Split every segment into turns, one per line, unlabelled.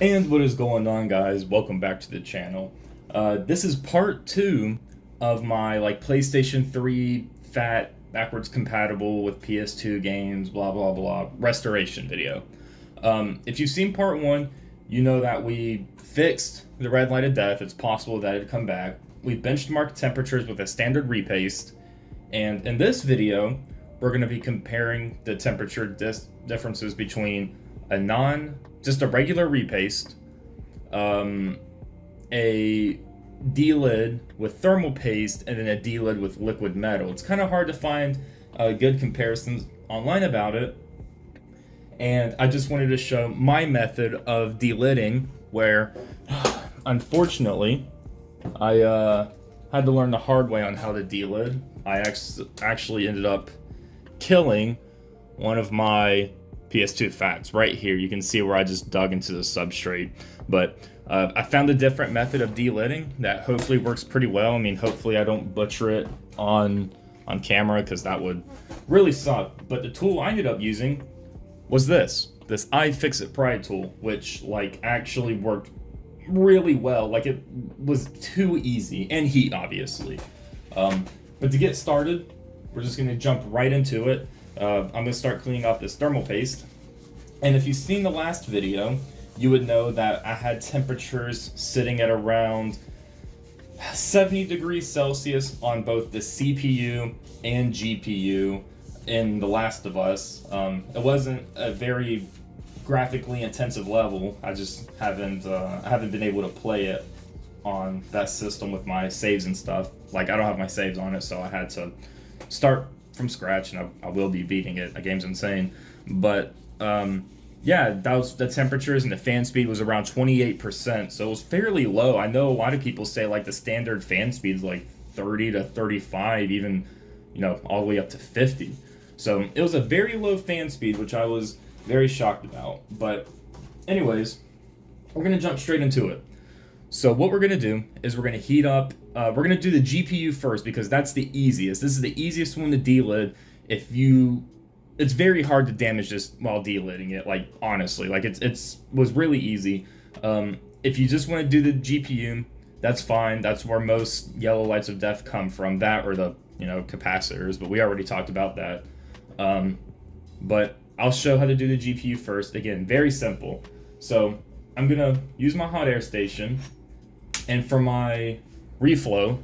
And what is going on, guys? Welcome back to the channel. This is part 2 of my PlayStation 3 fat backwards compatible with PS2 games blah blah blah restoration video. If you've seen part 1, you know that we fixed the red light of death. It's possible that it'd come back. We benchmarked temperatures with a standard repaste, and in this video we're going to be comparing the temperature differences between just a regular repaste, a delid with thermal paste, and then a delid with liquid metal. It's kind of hard to find good comparisons online about it, and I just wanted to show my method of deliding, where unfortunately I had to learn the hard way on how to delid. I actually ended up killing one of my PS2 fats right here. You can see where I just dug into the substrate, but I found a different method of deliding that hopefully works pretty well. I mean, hopefully I don't butcher it on camera, because that would really suck. But the tool I ended up using was this iFixit Pride tool, which actually worked really well. It was too easy, and heat obviously. But to get started, we're just going to jump right into it. I'm going to start cleaning off this thermal paste. And if you've seen the last video, you would know that I had temperatures sitting at around 70 degrees Celsius on both the CPU and GPU in The Last of Us. It wasn't a very graphically intensive level. I just haven't been able to play it on that system with my saves and stuff. I don't have my saves on it, so I had to start from scratch, and I will be beating it. The game's insane. But yeah, that was the temperatures, and the fan speed was around 28%, so it was fairly low. I know a lot of people say the standard fan speed is 30 to 35, even all the way up to 50. So it was a very low fan speed, which I was very shocked about. But anyways, we're gonna jump straight into it. So what we're gonna do is we're gonna heat up. We're gonna do the GPU first, because that's the easiest. This is the easiest one to delid. It's very hard to damage this while deliding it. Honestly, it was really easy. If you just want to do the GPU, that's fine. That's where most yellow lights of death come from. That, or the capacitors. But we already talked about that. But I'll show how to do the GPU first. Again, very simple. So I'm gonna use my hot air station, and for my reflow,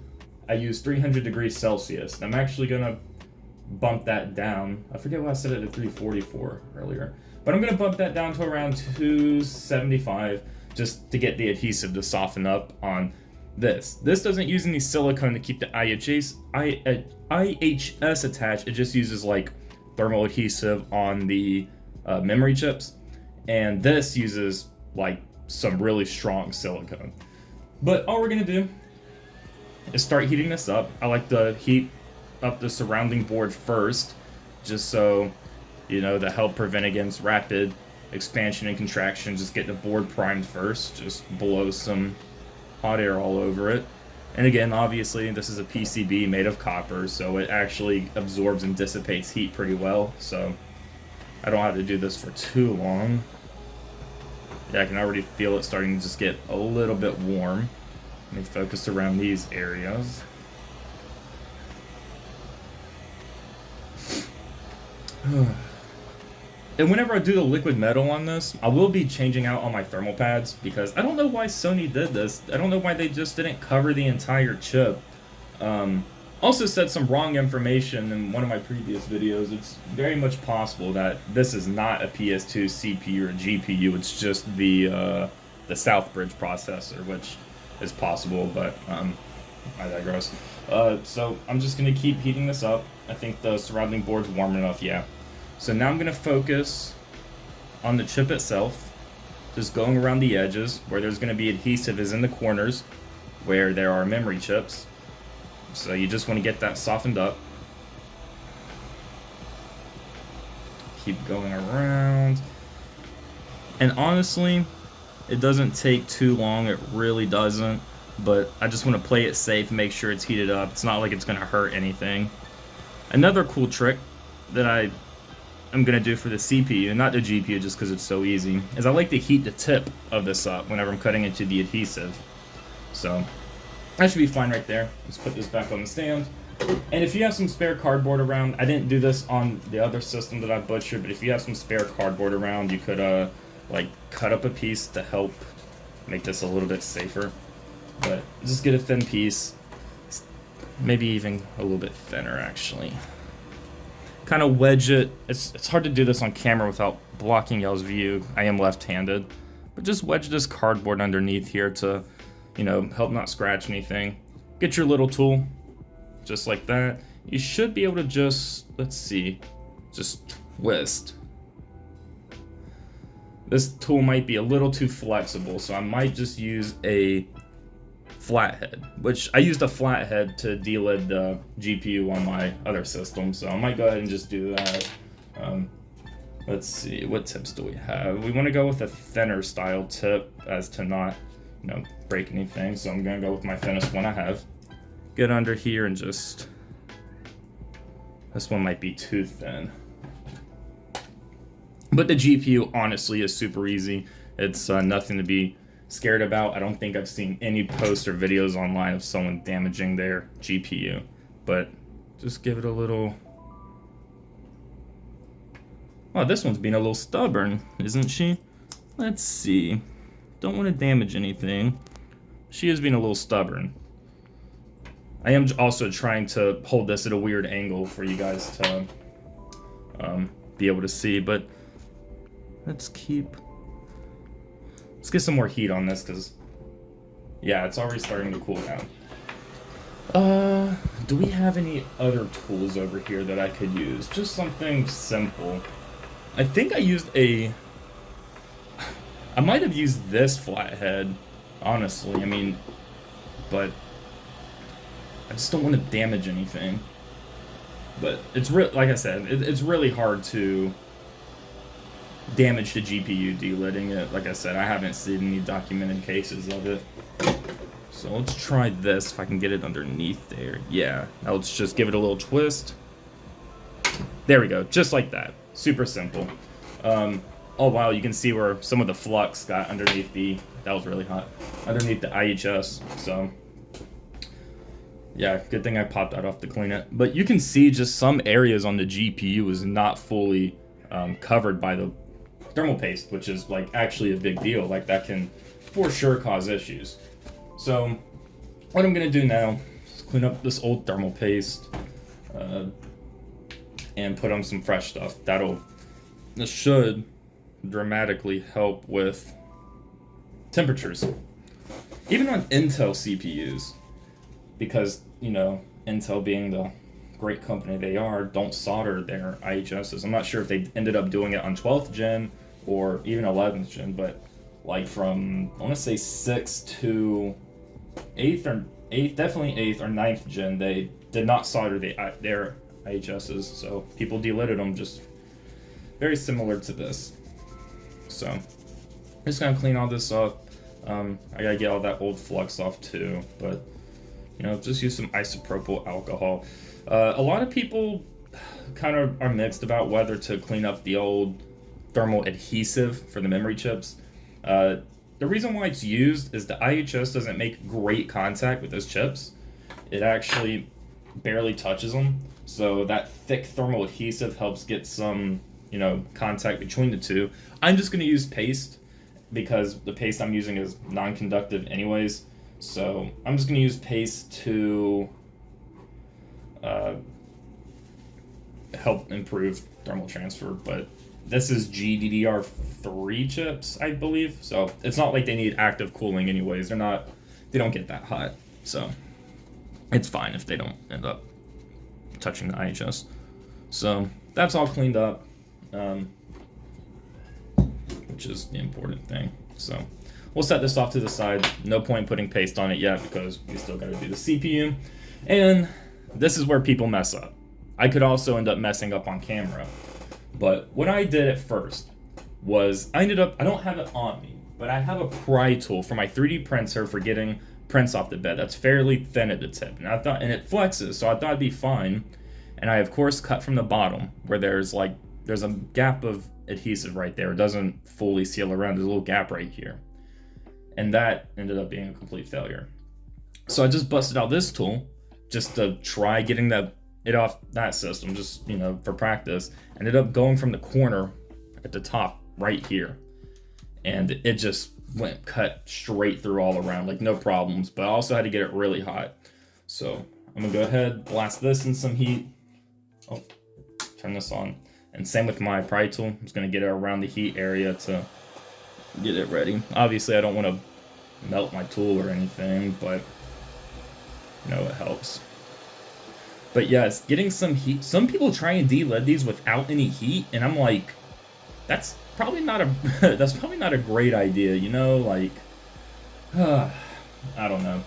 I use 300 degrees Celsius. I'm actually gonna bump that down. I forget why I set it at 344 earlier, but I'm gonna bump that down to around 275, just to get the adhesive to soften up on this. This doesn't use any silicone to keep the IHS attached. It just uses thermal adhesive on the memory chips, and this uses some really strong silicone. But all we're gonna do is start heating this up. I like to heat up the surrounding board first, just so to help prevent against rapid expansion and contraction. Just get the board primed first. Just blow some hot air all over it. And again, obviously this is a PCB made of copper, so it actually absorbs and dissipates heat pretty well, so I don't have to do this for too long. Yeah, I can already feel it starting to just get a little bit warm. Let me focus around these areas. And whenever I do the liquid metal on this, I will be changing out all my thermal pads, because I don't know why Sony did this. I don't know why they just didn't cover the entire chip. Also said some wrong information in one of my previous videos. It's very much possible that this is not a PS2 CPU or GPU. It's just the Southbridge processor, which is possible, but I digress. So I'm just going to keep heating this up. I think the surrounding board's warm enough, yeah. So now I'm going to focus on the chip itself, just going around the edges. Where there's going to be adhesive is in the corners, where there are memory chips. So you just want to get that softened up. Keep going around. And honestly, it doesn't take too long. It really doesn't. But I just want to play it safe, make sure it's heated up. It's not like it's going to hurt anything. Another cool trick that I I'm gonna do for the CPU, not the GPU, just because it's so easy, is I like to heat the tip of this up whenever I'm cutting into the adhesive. So that should be fine right there. Let's put this back on the stand. And if you have some spare cardboard around, I didn't do this on the other system that I butchered, but if you have some spare cardboard around, you could like cut up a piece to help make this a little bit safer. But just get a thin piece, maybe even a little bit thinner actually. Kind of wedge it. It's hard to do this on camera without blocking y'all's view. I am left-handed, but just wedge this cardboard underneath here to, you know, help not scratch anything. Get your little tool, just like that. You should be able to just, let's see, just twist. This tool might be a little too flexible, so I might just use a flathead, which I used a flathead to delid the GPU on my other system, so I might go ahead and just do that. Let's see, what tips do we have? We want to go with a thinner style tip as to not, you know, break anything, so I'm going to go with my thinnest one I have. Get under here and just, this one might be too thin. But the GPU honestly is super easy. It's nothing to be scared about. I don't think I've seen any posts or videos online of someone damaging their GPU, but just give it a little. Oh, this one's being a little stubborn, isn't she? Let's see. Don't want to damage anything. She is being a little stubborn. I am also trying to hold this at a weird angle for you guys to be able to see, but let's get some more heat on this, because, yeah, it's already starting to cool down. Do we have any other tools over here that I could use? Just something simple. I think I might have used this flathead, honestly. I mean, but I just don't want to damage anything. But it's like I said, it's really hard to damage the GPU deliding it. Like I said, I haven't seen any documented cases of it. So let's try this, if I can get it underneath there. Yeah, now let's just give it a little twist. There we go, just like that. Super simple. Oh wow, you can see where some of the flux got underneath that was really hot, underneath the IHS, so. Yeah, good thing I popped that off to clean it. But you can see just some areas on the GPU is not fully covered by the thermal paste, which is like actually a big deal. Like that can for sure cause issues. So what I'm gonna do now is clean up this old thermal paste and put on some fresh stuff. This should dramatically help with temperatures, even on Intel CPUs, because, you know, Intel being the great company they are, don't solder their IHSs. I'm not sure if they ended up doing it on 12th gen or even 11th gen, but like from, I want to say 6th to 8th or 8th, definitely 8th or 9th gen, they did not solder their IHSs, so people delided them, just very similar to this. So I'm just gonna clean all this up. I gotta get all that old flux off too, but you know, just use some isopropyl alcohol. A lot of people kind of are mixed about whether to clean up the old thermal adhesive for the memory chips. The reason why it's used is the IHS doesn't make great contact with those chips. It actually barely touches them. So that thick thermal adhesive helps get some, you know, contact between the two. I'm just going to use paste because the paste I'm using is non-conductive anyways. So I'm just going to use paste to help improve thermal transfer, but this is GDDR3 chips, I believe, so it's not like they need active cooling anyways. They don't get that hot, so it's fine if they don't end up touching the IHS. So that's all cleaned up, which is the important thing. So we'll set this off to the side. No point putting paste on it yet because we still got to do the CPU. And this is where people mess up. I could also end up messing up on camera. But what I did at first was I don't have it on me, but I have a pry tool for my 3D printer for getting prints off the bed. That's fairly thin at the tip. And it flexes, so I thought it'd be fine. And I, of course, cut from the bottom where there's like there's a gap of adhesive right there. It doesn't fully seal around. There's a little gap right here. And that ended up being a complete failure. So I just busted out this tool just to try getting it off that system, just, you know, for practice. Ended up going from the corner at the top right here. And it just cut straight through all around, like no problems. But I also had to get it really hot. So I'm gonna go ahead, blast this in some heat. Oh, turn this on. And same with my pry tool. I'm just gonna get it around the heat area to get it ready. Obviously I don't want to melt my tool or anything, but you know, it helps. But yes, getting some heat. Some people try and delid these without any heat, and I'm like, that's probably not a great idea, you know, like I don't know.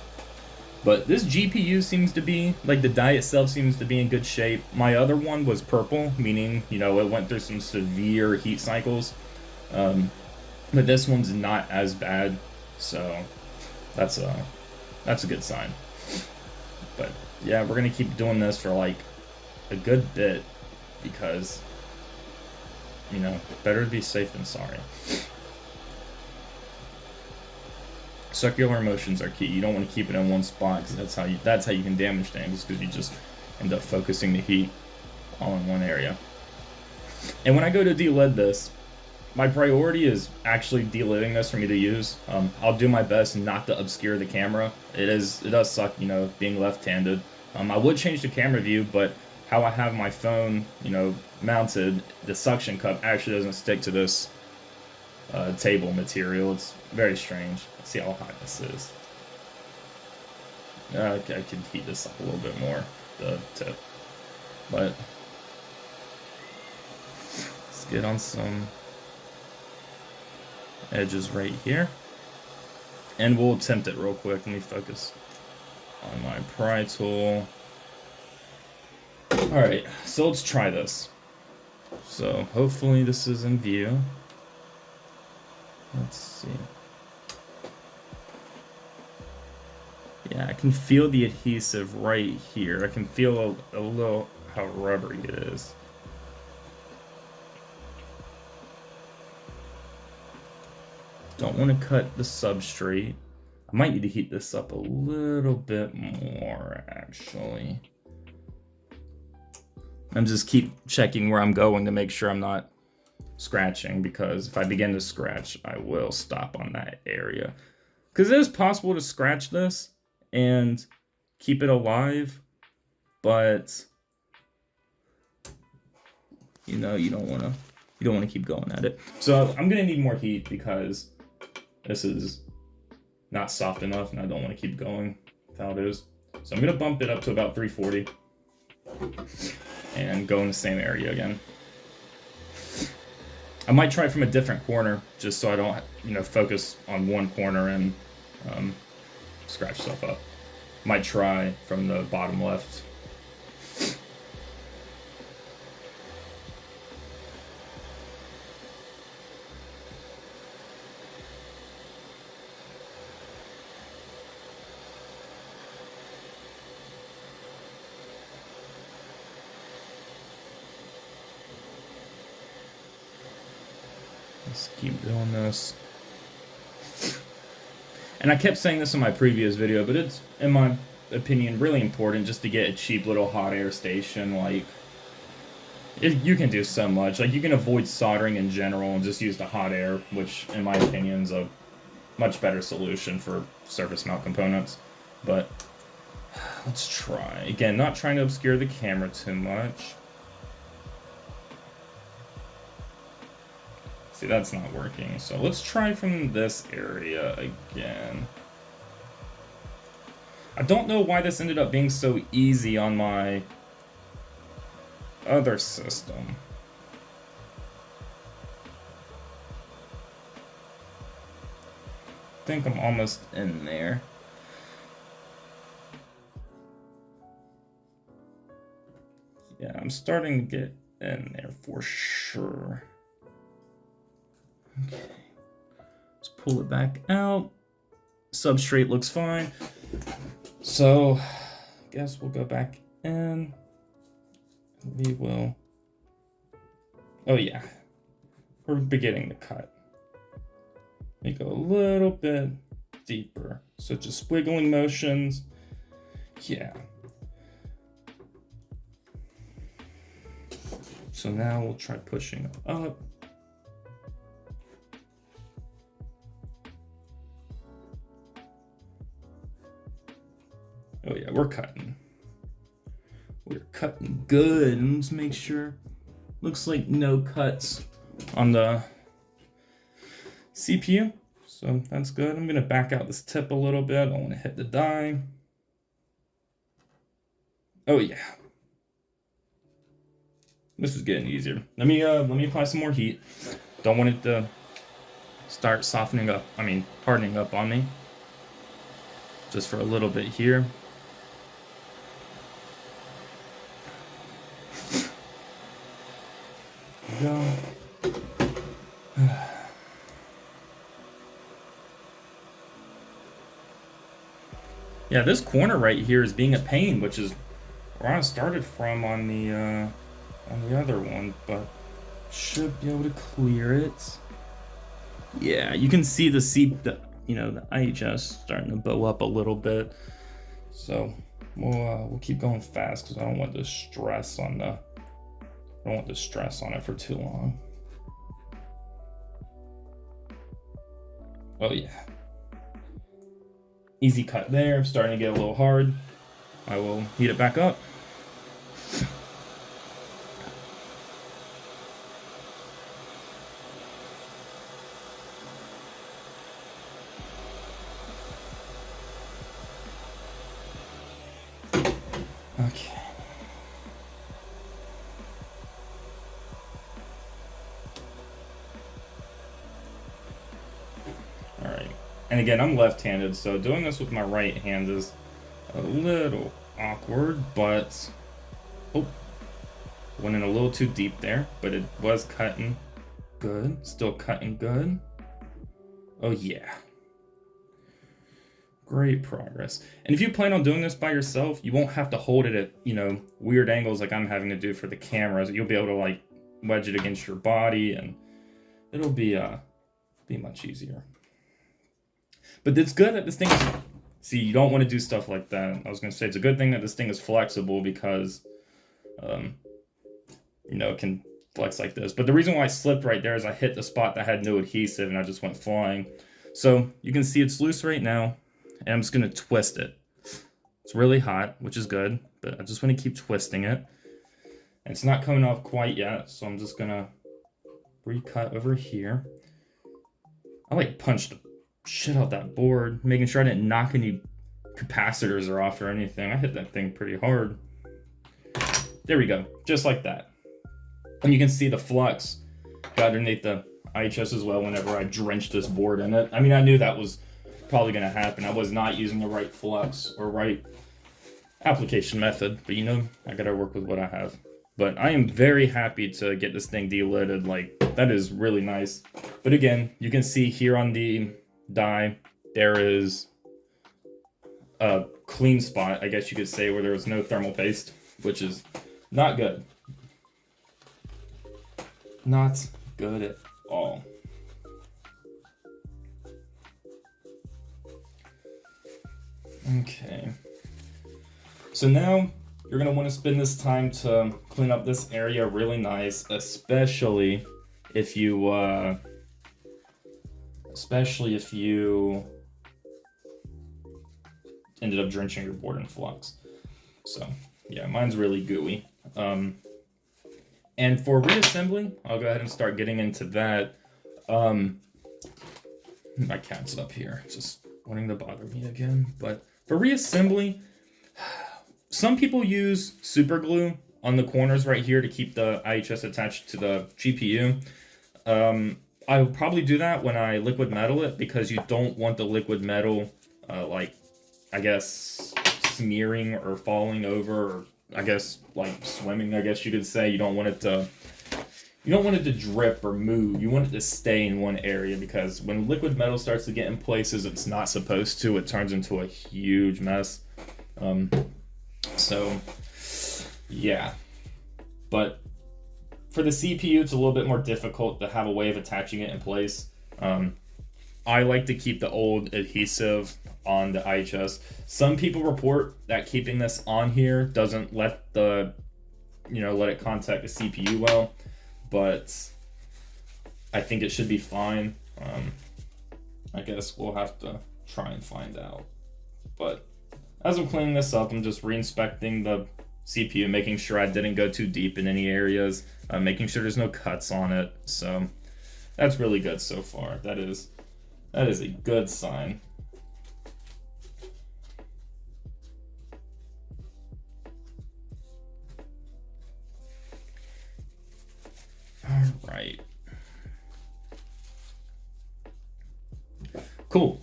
But this GPU seems to be, like, the die itself seems to be in good shape. My other one was purple, meaning, you know, it went through some severe heat cycles. But this one's not as bad, so that's a good sign. But yeah, we're gonna keep doing this for like a good bit because, you know, better to be safe than sorry. Circular motions are key. You don't want to keep it in one spot because that's how you can damage things, because you just end up focusing the heat all in one area. And when I go to delid this, my priority is actually deliding this for me to use. I'll do my best not to obscure the camera. It does suck, you know, being left-handed. I would change the camera view, but how I have my phone, you know, mounted, the suction cup actually doesn't stick to this table material. It's very strange. Let's see how hot this is. Okay, I can heat this up a little bit more, the tip. But let's get on some edges right here. And we'll attempt it real quick. Let me focus on my pry tool. Alright, so let's try this. So hopefully this is in view. Let's see. Yeah, I can feel the adhesive right here. I can feel a little how rubbery it is. Don't want to cut the substrate. I might need to heat this up a little bit more, actually. I'm just keep checking where I'm going to make sure I'm not scratching, because if I begin to scratch, I will stop on that area. Because it is possible to scratch this and keep it alive, but you know, you don't want to keep going at it. So I'm gonna need more heat because this is not soft enough, and I don't want to keep going with how it is. So I'm gonna bump it up to about 340 and go in the same area again. I might try from a different corner just so I don't, you know, focus on one corner and scratch stuff up. Might try from the bottom left. Let's keep doing this. And I kept saying this in my previous video, but it's, in my opinion, really important just to get a cheap little hot air station. Like, you can do so much. Like, you can avoid soldering in general and just use the hot air, which, in my opinion, is a much better solution for surface mount components. But let's try. Again, not trying to obscure the camera too much. See, that's not working. So let's try from this area again. I don't know why this ended up being so easy on my other system. I think I'm almost in there. Yeah, I'm starting to get in there for sure. Okay, let's pull it back out. Substrate looks fine. So, I guess we'll go back in. We will Oh yeah, we're beginning to cut. Make it a little bit deeper. So just wiggling motions. Yeah. So now we'll try pushing up. Oh yeah, we're cutting. We're cutting good. Let's make sure. Looks like no cuts on the CPU. So that's good. I'm gonna back out this tip a little bit. I don't want to hit the die. Oh yeah. This is getting easier. Let me apply some more heat. Don't want it to start softening up. Hardening up on me. Just for a little bit here. Go. Yeah, this corner right here is being a pain, which is where I started from on the other one, but should be able to clear it. Yeah, you can see the IHS starting to bow up a little bit. So we'll keep going fast because I don't want the stress on it for too long. Oh yeah. Easy cut there, starting to get a little hard. I will heat it back up. Okay. All right. And again, I'm left-handed, so doing this with my right hand is a little awkward, but went in a little too deep there, but it was cutting good. Still cutting good. Oh yeah. Great progress. And if you plan on doing this by yourself, you won't have to hold it at, weird angles like I'm having to do for the cameras. You'll be able to wedge it against your body, and it'll be much easier. But it's good that this thing is... See, you don't want to do stuff like that. I was going to say, it's a good thing that this thing is flexible because, it can flex like this. But the reason why I slipped right there is I hit the spot that had no adhesive and I just went flying. So you can see it's loose right now, and I'm just going to twist it. It's really hot, which is good, but I just want to keep twisting it. And it's not coming off quite yet, so I'm just going to recut over here. I punched the shit out that board, making sure I didn't knock any capacitors off or anything. I hit that thing pretty hard. There we go, just like that. And you can see the flux got underneath the IHS as well whenever I drenched this board in it. I knew that was probably going to happen. I was not using the right flux or right application method, but I gotta work with what I have. But I am very happy to get this thing delided. That is really nice. But again, you can see here on the die, there is a clean spot, I guess you could say, where there was no thermal paste, which is not good. Not good at all. Okay. So now you're going to want to spend this time to clean up this area really nice, especially if you ended up drenching your board in flux. So yeah, mine's really gooey. And for reassembly, I'll go ahead and start getting into that. My cat's up here, just wanting to bother me again. But for reassembly, some people use super glue on the corners right here to keep the IHS attached to the GPU. I will probably do that when I liquid metal it, because you don't want the liquid metal, smearing or falling over, or swimming, I guess you could say. You don't want it to drip or move. You want it to stay in one area, because when liquid metal starts to get in places it's not supposed to, it turns into a huge mess. So yeah, but for the CPU, it's a little bit more difficult to have a way of attaching it in place. I like to keep the old adhesive on the IHS. Some people report that keeping this on here doesn't let let it contact the CPU well, but I think it should be fine. I guess we'll have to try and find out. But as I'm cleaning this up, I'm just re-inspecting the CPU, making sure I didn't go too deep in any areas, making sure there's no cuts on it. So that's really good so far. That is a good sign. All right. Cool.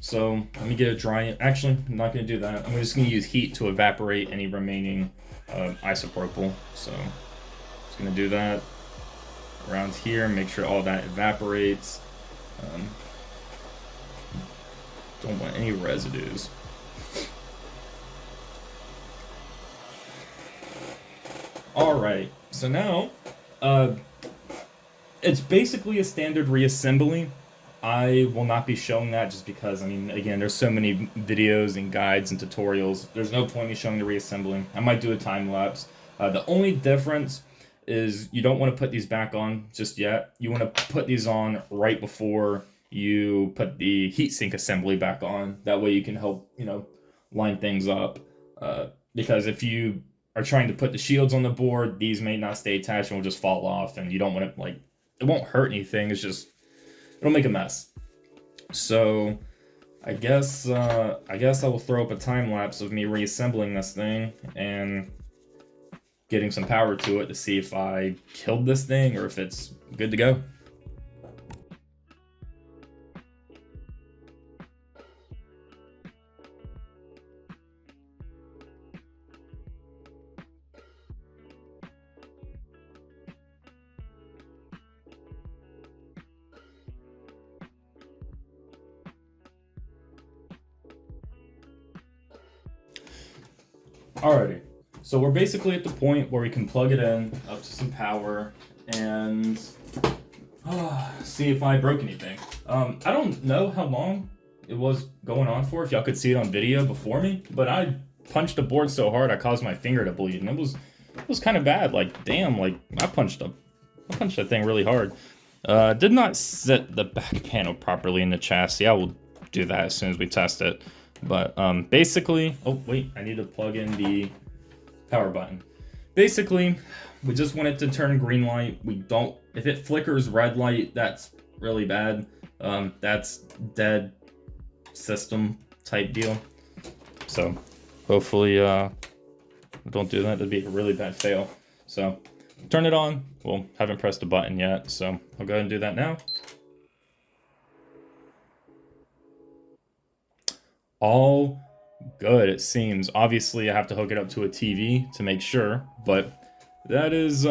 So let me get it dry. Actually, I'm not going to do that. I'm just going to use heat to evaporate any remaining isopropyl. So just going to do that around here, make sure all that evaporates. Don't want any residues. All right, so now it's basically a standard reassembly. I will not be showing that just because, I mean, again, there's so many videos and guides and tutorials. There's no point in me showing the reassembling. I might do a time lapse. The only difference is you don't want to put these back on just yet. You want to put these on right before you put the heatsink assembly back on. That way you can help, line things up. Because if you are trying to put the shields on the board, these may not stay attached and will just fall off, and you don't want to, it won't hurt anything. It's just, it'll make a mess. So I guess I will throw up a time lapse of me reassembling this thing and getting some power to it to see if I killed this thing or if it's good to go. Alrighty, so we're basically at the point where we can plug it in up to some power and see if I broke anything. I don't know how long it was going on for, if y'all could see it on video before me, but I punched the board so hard I caused my finger to bleed, and it was kind of bad. Like, damn, like I punched that thing really hard. Did not set the back panel properly in the chassis. I will do that as soon as we test it. But basically, oh wait, I need to plug in the power button. Basically, we just want it to turn green light. If it flickers red light, that's really bad. That's dead system type deal. So hopefully don't do that. That'd be a really bad fail. So turn it on. Well, haven't pressed the button yet, so I'll go ahead and do that now. All good, it seems. Obviously, I have to hook it up to a TV to make sure, but that is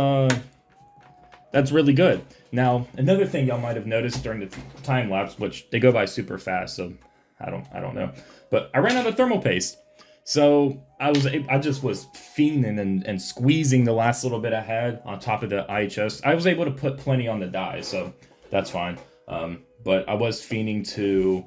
that's really good. Now, another thing y'all might have noticed during the time lapse, which they go by super fast, so I don't know, but I ran out of thermal paste, so I just was fiending and squeezing the last little bit I had on top of the IHS. I was able to put plenty on the die, so that's fine. But I was fiending to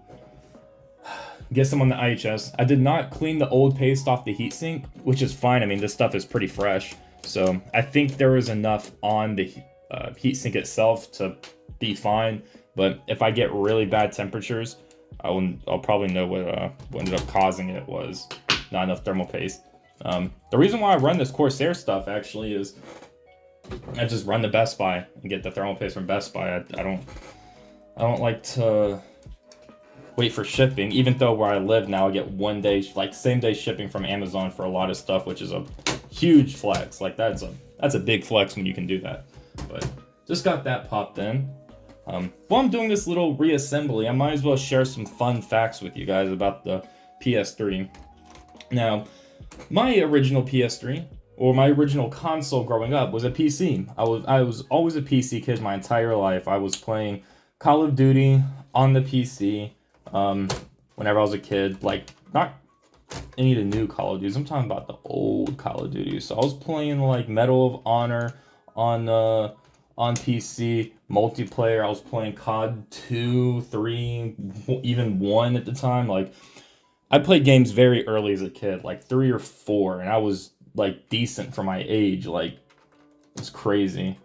get some on the IHS. I did not clean the old paste off the heatsink, which is fine. I mean, this stuff is pretty fresh. So I think there was enough on the heatsink itself to be fine. But if I get really bad temperatures, I'll probably know what ended up causing it was not enough thermal paste. The reason why I run this Corsair stuff actually is I just run to Best Buy and get the thermal paste from Best Buy. I don't like to wait for shipping, even though where I live now I get 1 day, like same day shipping from Amazon for a lot of stuff, which is a huge flex. Like that's a big flex when you can do that. But just got that popped in. While I'm doing this little reassembly, I might as well share some fun facts with you guys about the PS3. Now, my original PS3, or my original console growing up, was a PC. I was always a PC kid my entire life. I was playing Call of Duty on the PC. Whenever I was a kid, like not any of the new Call of Duties, I'm talking about the old Call of Duty. So I was playing like Medal of Honor on PC. Multiplayer, I was playing COD 2, 3, even 1 at the time. Like, I played games very early as a kid, like 3 or 4, and I was like decent for my age. Like, it's crazy.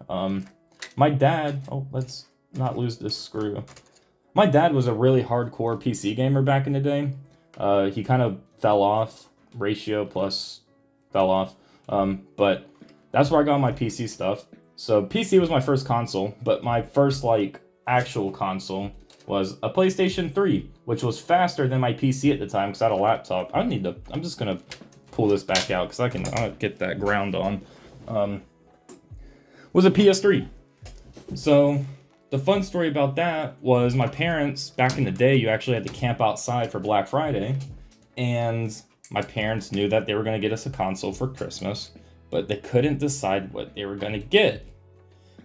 My dad, oh, let's not lose this screw. My dad was a really hardcore PC gamer back in the day. He kind of fell off, ratio plus fell off. But that's where I got my PC stuff. So PC was my first console, but my first like actual console was a PlayStation 3, which was faster than my PC at the time because I had a laptop. I'm just gonna pull this back out because I'll get that ground on. Was a PS3. So the fun story about that was my parents, back in the day, you actually had to camp outside for Black Friday, and my parents knew that they were going to get us a console for Christmas, but they couldn't decide what they were going to get.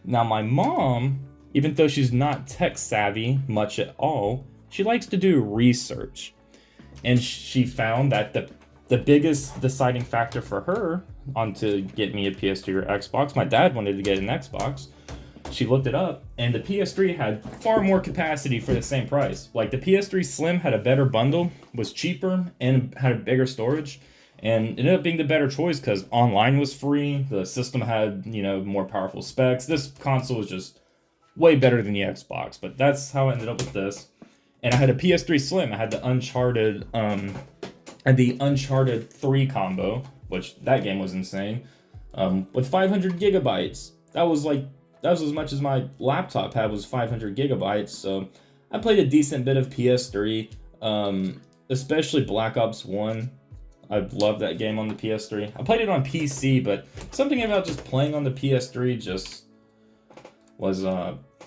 Now my mom, even though she's not tech savvy much at all, she likes to do research, and she found that the biggest deciding factor for her on to get me a PS3 or Xbox, my dad wanted to get an Xbox. She looked it up, and the PS3 had far more capacity for the same price. Like, the PS3 Slim had a better bundle, was cheaper, and had a bigger storage, and it ended up being the better choice because online was free, the system had, more powerful specs. This console was just way better than the Xbox, but that's how I ended up with this. And I had a PS3 Slim. I had the Uncharted 3 combo, which that game was insane, with 500 gigabytes. That was as much as my laptop had, was 500 gigabytes. So I played a decent bit of PS3, especially Black Ops 1. I loved that game on the PS3. I played it on PC, but something about just playing on the PS3 just was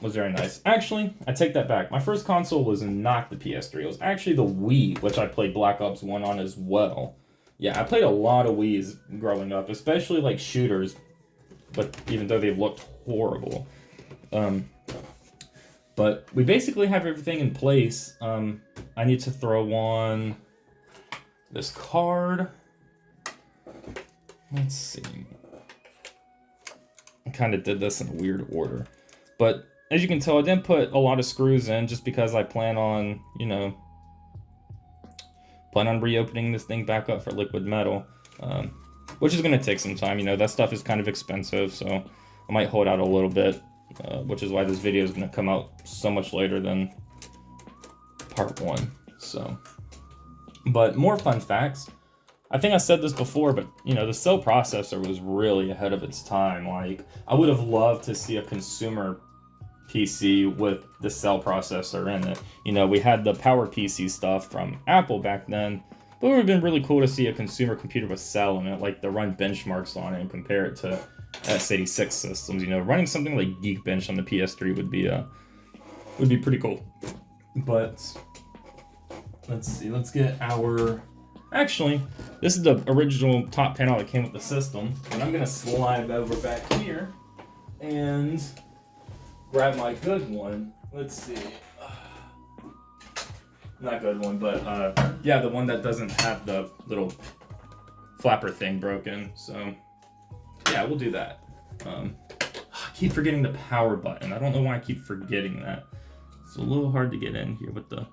very nice. Actually, I take that back. My first console was not the PS3. It was actually the Wii, which I played Black Ops 1 on as well. Yeah, I played a lot of Wiis growing up, especially like shooters, but even though they looked horrible. But we basically have everything in place. I need to throw on this card. Let's see. I kind of did this in a weird order. But as you can tell, I didn't put a lot of screws in just because I plan on reopening this thing back up for liquid metal. Which is going to take some time. That stuff is kind of expensive, so I might hold out a little bit, which is why this video is going to come out so much later than part 1. So, but more fun facts. I think I said this before, but the cell processor was really ahead of its time. Like, I would have loved to see a consumer PC with the cell processor in it. We had the Power PC stuff from Apple back then, but it would have been really cool to see a consumer computer with cell in it, like to run benchmarks on it and compare it to x86 systems. Running something like Geekbench on the PS3 would be pretty cool. But let's see, let's get our. Actually, this is the original top panel that came with the system, and I'm gonna slide over back here and grab my good one. Let's see. Not good one, but yeah, the one that doesn't have the little flapper thing broken. So yeah, we'll do that. I keep forgetting the power button. I don't know why I keep forgetting that. It's a little hard to get in here with the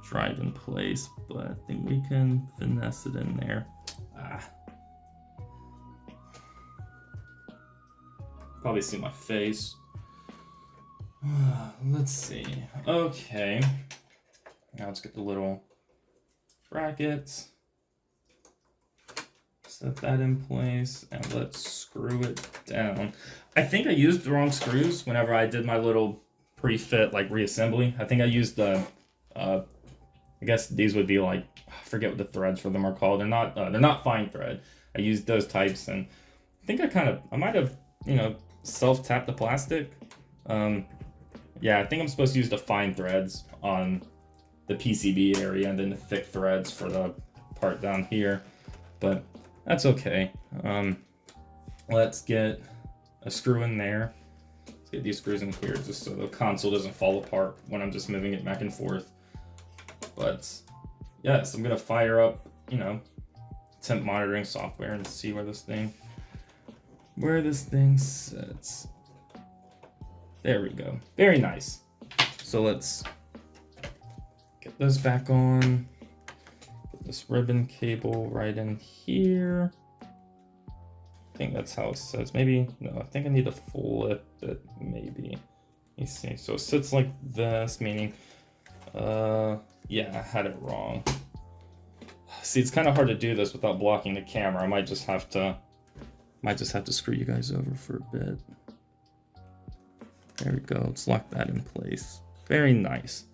drive in place, but I think we can finesse it in there. Probably see my face. Let's see. Okay. Now let's get the little brackets. Set that in place, and let's screw it down. I think I used the wrong screws whenever I did my little pre-fit like reassembly. I think I used the, I guess these would be like, I forget what the threads for them are called. They're not fine thread. I used those types, and I think I might have, self-tapped the plastic. Yeah, I think I'm supposed to use the fine threads on the PCB area and then the thick threads for the part down here, but that's okay. Let's get a screw in there. Let's get these screws in here just so the console doesn't fall apart when I'm just moving it back and forth. But yes, I'm gonna fire up, temp monitoring software and see where this thing where this thing sits. There we go. Very nice. So let's get this back on. Put this ribbon cable right in here. I think that's how it sits. Maybe, no, I think I need to flip it, maybe. Let me see. So it sits like this, meaning, yeah, I had it wrong. See, it's kind of hard to do this without blocking the camera. I might just have to screw you guys over for a bit. There we go. Let's lock that in place. Very nice.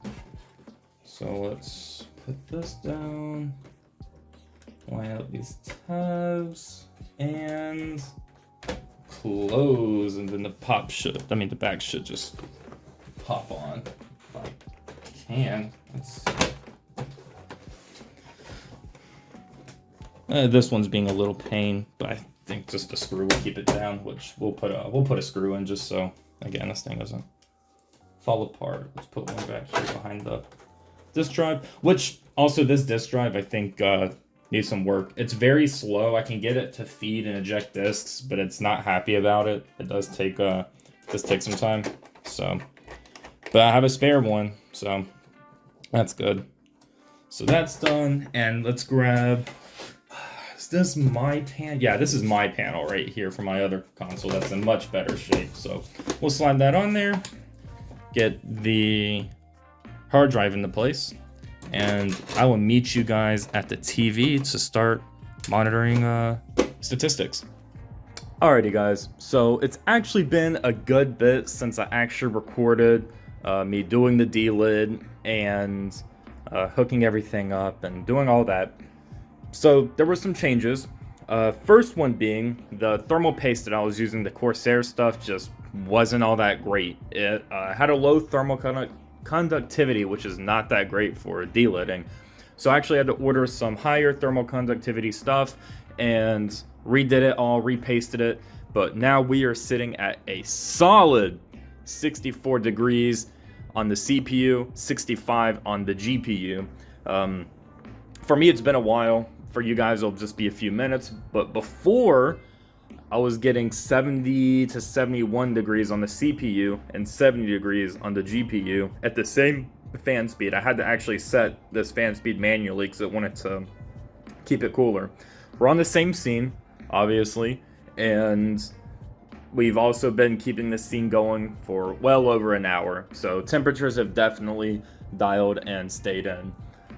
So let's put this down. Line up these tabs and close, and then the back should just pop on. If I can. Let's see. This one's being a little pain, but I think just a screw will keep it down, which we'll put a screw in just so, again, this thing doesn't fall apart. Let's put one back here behind the disk drive, which also this disk drive I think needs some work. It's very slow. I can get it to feed and eject disks, but it's not happy about it. It does take some time. So, but I have a spare one, so that's good. So that's done, and let's grab. Is this my panel? Yeah, this is my panel right here for my other console. That's in much better shape. So we'll slide that on there, get the hard drive into place, and I will meet you guys at the TV to start monitoring statistics. Alrighty guys, so it's actually been a good bit since I actually recorded me doing the delid and hooking everything up and doing all that. So there were some changes. First one being the thermal paste that I was using, the Corsair stuff, just wasn't all that great. It had a low thermal conductivity, which is not that great for deliding. So I actually had to order some higher thermal conductivity stuff and redid it all, repasted it. But now we are sitting at a solid 64 degrees on the CPU, 65 on the GPU. For me, it's been a while. For you guys, it'll just be a few minutes. But before, I was getting 70 to 71 degrees on the CPU and 70 degrees on the GPU at the same fan speed. I had to actually set this fan speed manually because it wanted to keep it cooler. We're on the same scene, obviously, and we've also been keeping this scene going for well over an hour. So temperatures have definitely dialed and stayed in.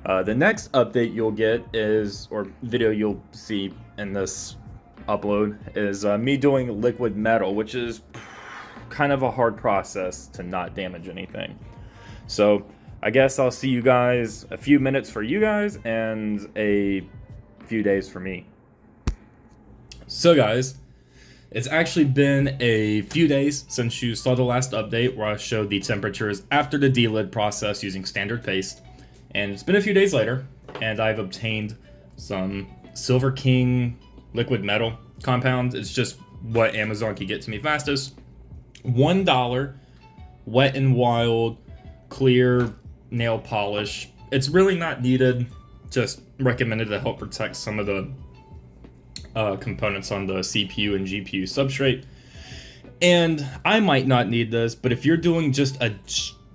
The next update you'll get is, or video you'll see in this upload, is me doing liquid metal, which is kind of a hard process to not damage anything. So I guess I'll see you guys, a few minutes for you guys and a few days for me. So guys, it's actually been a few days since you saw the last update where I showed the temperatures after the delid process using standard paste. And it's been a few days later, and I've obtained some Silver King liquid metal compound. It's just what Amazon can get to me fastest. $1 Wet n Wild clear nail polish. It's really not needed, just recommended to help protect some of the components on the CPU and GPU substrate. And I might not need this, but if you're doing just a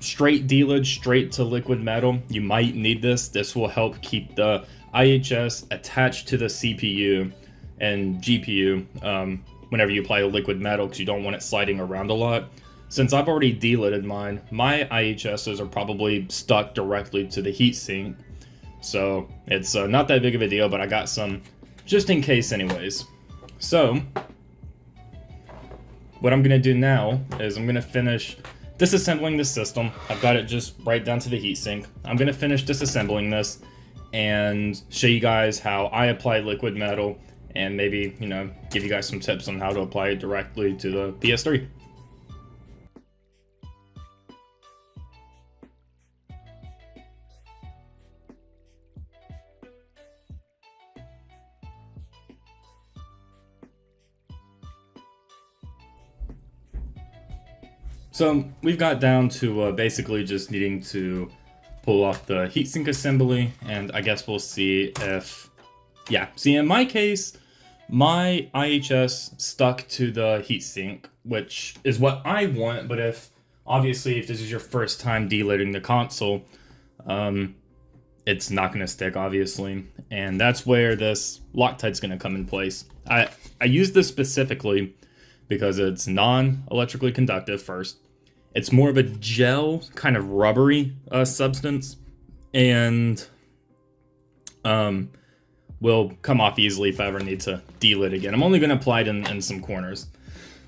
straight delid, straight to liquid metal, you might need this. This will help keep the IHS attached to the CPU and GPU whenever you apply the liquid metal, because you don't want it sliding around a lot. Since I've already delided mine, my IHSs are probably stuck directly to the heatsink, so it's not that big of a deal, but I got some just in case anyways. So what I'm gonna do now is I'm gonna finish disassembling the system. I've got it just right down to the heatsink. I'm gonna finish disassembling this and show you guys how I apply liquid metal and maybe, you know, give you guys some tips on how to apply it directly to the PS3. So we've got down to basically just needing to pull off the heatsink assembly, and I guess we'll see if, yeah, see in my case, my IHS stuck to the heatsink, which is what I want, but obviously if this is your first time deliding the console, it's not going to stick, obviously, and that's where this Loctite's going to come in place. I use this specifically because it's non-electrically conductive first. It's more of a gel, kind of rubbery substance, and will come off easily if I ever need to delid again. I'm only going to apply it in some corners.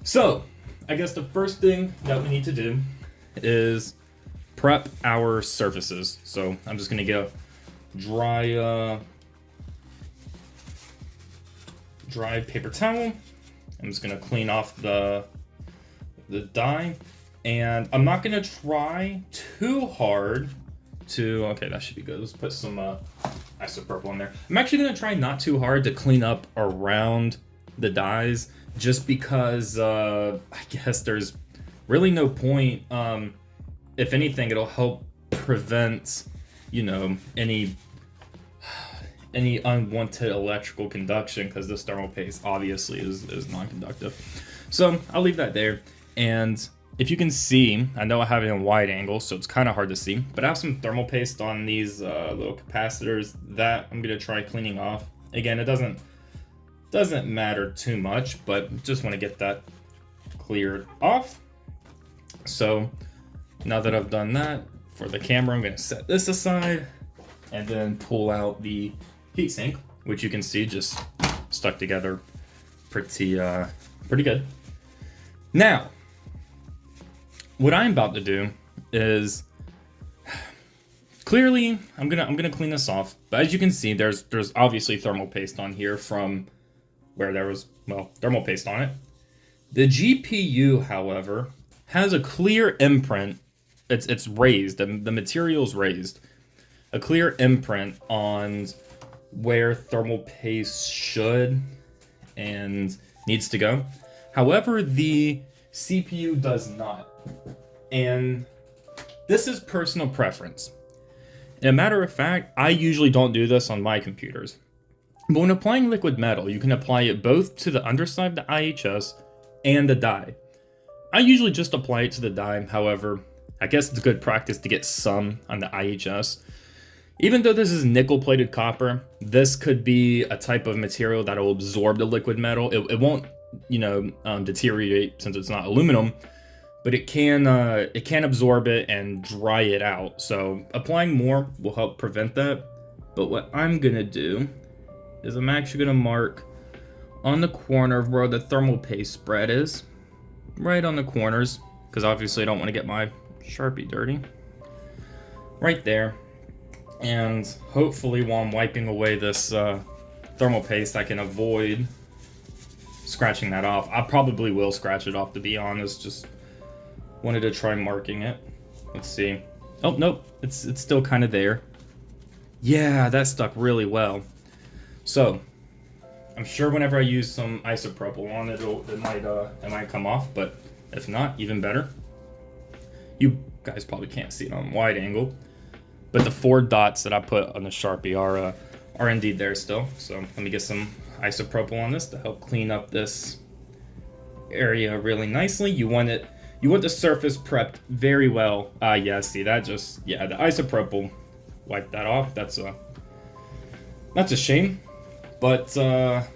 So, I guess the first thing that we need to do is prep our surfaces. So, I'm just going to get a dry paper towel. I'm just going to clean off the dye. And I'm not going to try too hard to... Okay, that should be good. Let's put some isopropyl on there. I'm actually going to try not too hard to clean up around the dyes, just because I guess there's really no point. If anything, it'll help prevent, you know, any unwanted electrical conduction, because this thermal paste obviously is non-conductive. So I'll leave that there. And if you can see, I know I have it in wide angle, so it's kind of hard to see, but I have some thermal paste on these little capacitors that I'm going to try cleaning off. Again, it doesn't matter too much, but just want to get that cleared off. So now that I've done that, for the camera, I'm going to set this aside and then pull out the heatsink, which you can see just stuck together pretty good. Now, what I'm about to do is, clearly I'm gonna clean this off, but as you can see, there's obviously thermal paste on here from where there was, well, thermal paste on it. The GPU, however, has a clear imprint. It's raised, the material's raised, a clear imprint on where thermal paste should and needs to go. However, the CPU does not. And this is personal preference. And a matter of fact, I usually don't do this on my computers. But when applying liquid metal, you can apply it both to the underside of the IHS and the die. I usually just apply it to the die. However, I guess it's good practice to get some on the IHS. Even though this is nickel-plated copper, this could be a type of material that will absorb the liquid metal. It won't, you know, deteriorate since it's not aluminum, but it can absorb it and dry it out. So applying more will help prevent that. But what I'm gonna do is I'm actually gonna mark on the corner of where the thermal paste spread is, right on the corners, because obviously I don't want to get my Sharpie dirty. Right there. And hopefully while I'm wiping away this thermal paste, I can avoid scratching that off. I probably will scratch it off, to be honest. Just wanted to try marking it. Let's see. Oh, nope. It's still kind of there. Yeah, that stuck really well. So, I'm sure whenever I use some isopropyl on it, it might come off, but if not, even better. You guys probably can't see it on wide angle, but the 4 dots that I put on the Sharpie are indeed there still. So let me get some isopropyl on this to help clean up this area really nicely. You want the surface prepped very well. Yeah, see that just, yeah, the isopropyl wiped that off. That's a shame, but I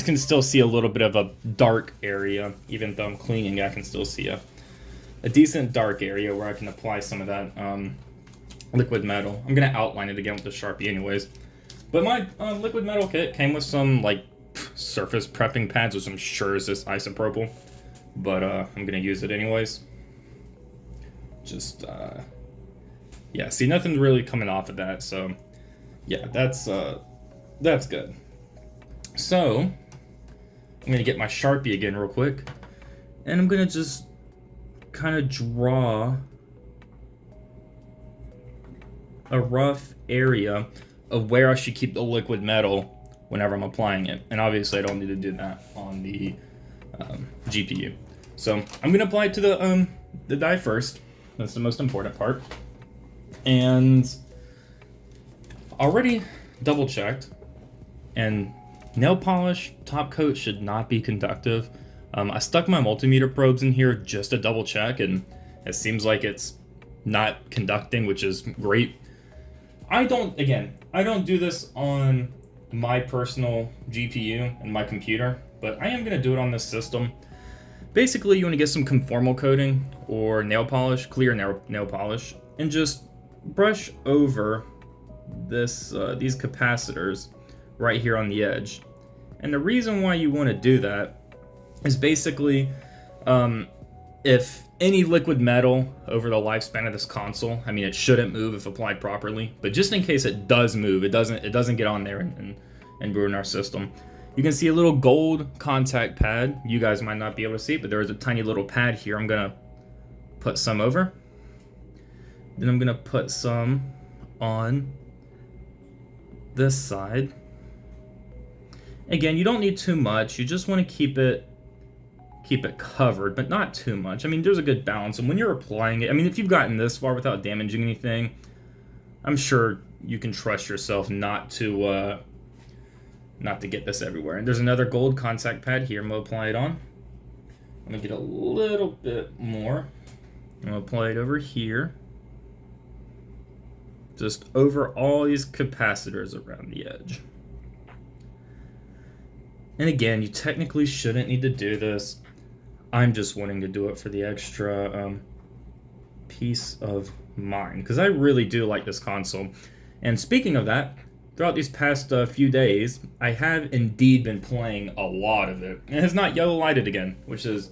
can still see a little bit of a dark area. Even though I'm cleaning, I can still see a decent dark area where I can apply some of that liquid metal. I'm gonna outline it again with the Sharpie anyways. But my liquid metal kit came with some like surface prepping pads, which I'm sure is this isopropyl, but I'm gonna use it anyways. Just yeah, see, nothing really coming off of that, so yeah, that's good. So I'm gonna get my Sharpie again real quick, and I'm gonna just kind of draw a rough area of where I should keep the liquid metal whenever I'm applying it. And obviously I don't need to do that on the GPU. So I'm gonna apply it to the die first. That's the most important part. And already double checked, and Nail polish top coat should not be conductive. I stuck my multimeter probes in here just to double check, and it seems like it's not conducting, which is great. I don't do this on my personal GPU and my computer, but I am going to do it on this system. Basically, you want to get some conformal coating or nail polish, clear nail polish, and just brush over these capacitors right here on the edge. And the reason why you want to do that is basically if any liquid metal over the lifespan of this console, I mean, it shouldn't move if applied properly, but just in case it does move, it doesn't get on there and ruin our system. You can see a little gold contact pad. You guys might not be able to see it, but there is a tiny little pad here. I'm gonna put some over. Then I'm gonna put some on this side. Again, you don't need too much. You just want to keep it covered, but not too much. I mean, there's a good balance. And when you're applying it, I mean, if you've gotten this far without damaging anything, I'm sure you can trust yourself not to get this everywhere. And there's another gold contact pad here. I'm gonna apply it on. I'm gonna get a little bit more. I'm gonna apply it over here. Just over all these capacitors around the edge. And again, you technically shouldn't need to do this. I'm just wanting to do it for the extra peace of mind, because I really do like this console. And speaking of that, throughout these past few days, I have indeed been playing a lot of it. And it has not yellow lighted again, which is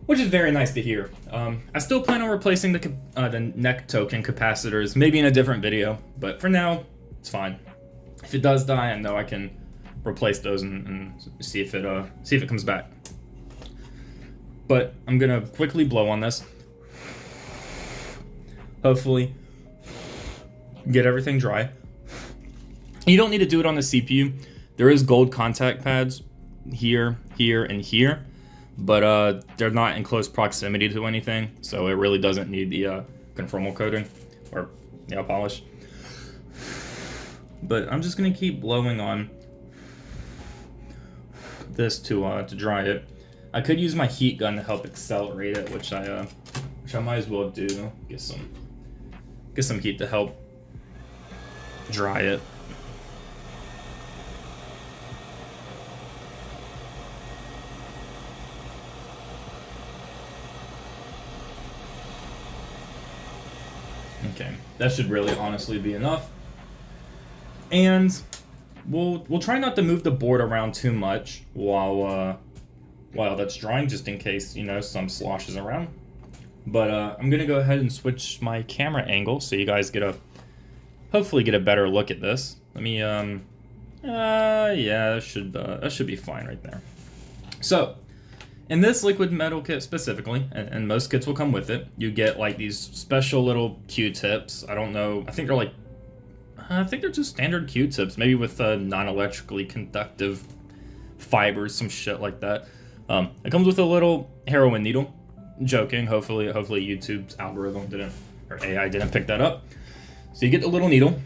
very nice to hear. I still plan on replacing the neck token capacitors, maybe in a different video, but for now, it's fine. If it does die, I know I can replace those and see if it comes back. But I'm gonna quickly blow on this. Hopefully, get everything dry. You don't need to do it on the CPU. There is gold contact pads here, here, and here, but they're not in close proximity to anything, so it really doesn't need the conformal coating or nail polish. But I'm just gonna keep blowing on this to dry it. I could use my heat gun to help accelerate it, which I might as well do. Get some heat to help dry it. Okay, that should really honestly be enough. And we'll try not to move the board around too much while that's drying, just in case, you know, some sloshes around. But I'm gonna go ahead and switch my camera angle so you guys hopefully get a better look at this. Let me yeah, that should be fine right there. So in this liquid metal kit specifically, and most kits will come with it, you get like these special little Q-tips. I don't know, I think they're just standard Q-tips, maybe with non-electrically conductive fibers, some shit like that. It comes with a little heroin needle. Joking, hopefully YouTube's algorithm or AI didn't pick that up. So you get the little needle,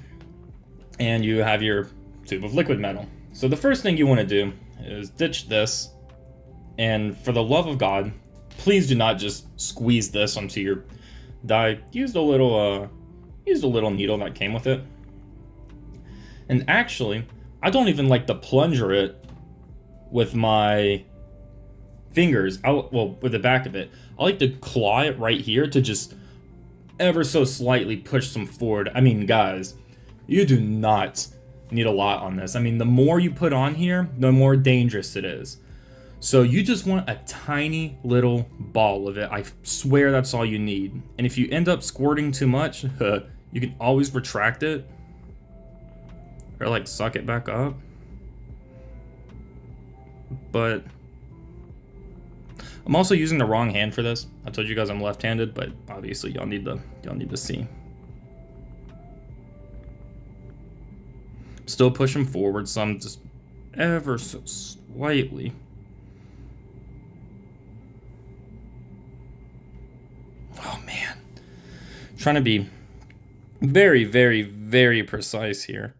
and you have your tube of liquid metal. So the first thing you want to do is ditch this, and for the love of God, please do not just squeeze this onto your die. Use the little needle that came with it. And actually, I don't even like to plunger it with my fingers, with the back of it. I like to claw it right here to just ever so slightly push some forward. I mean, guys, you do not need a lot on this. I mean, the more you put on here, the more dangerous it is. So you just want a tiny little ball of it. I swear that's all you need. And if you end up squirting too much, you can always retract it or like suck it back up. But I'm also using the wrong hand for this. I told you guys I'm left-handed, but obviously y'all need to see. Still pushing forward some, just ever so slightly. Oh man, trying to be very, very, very precise here.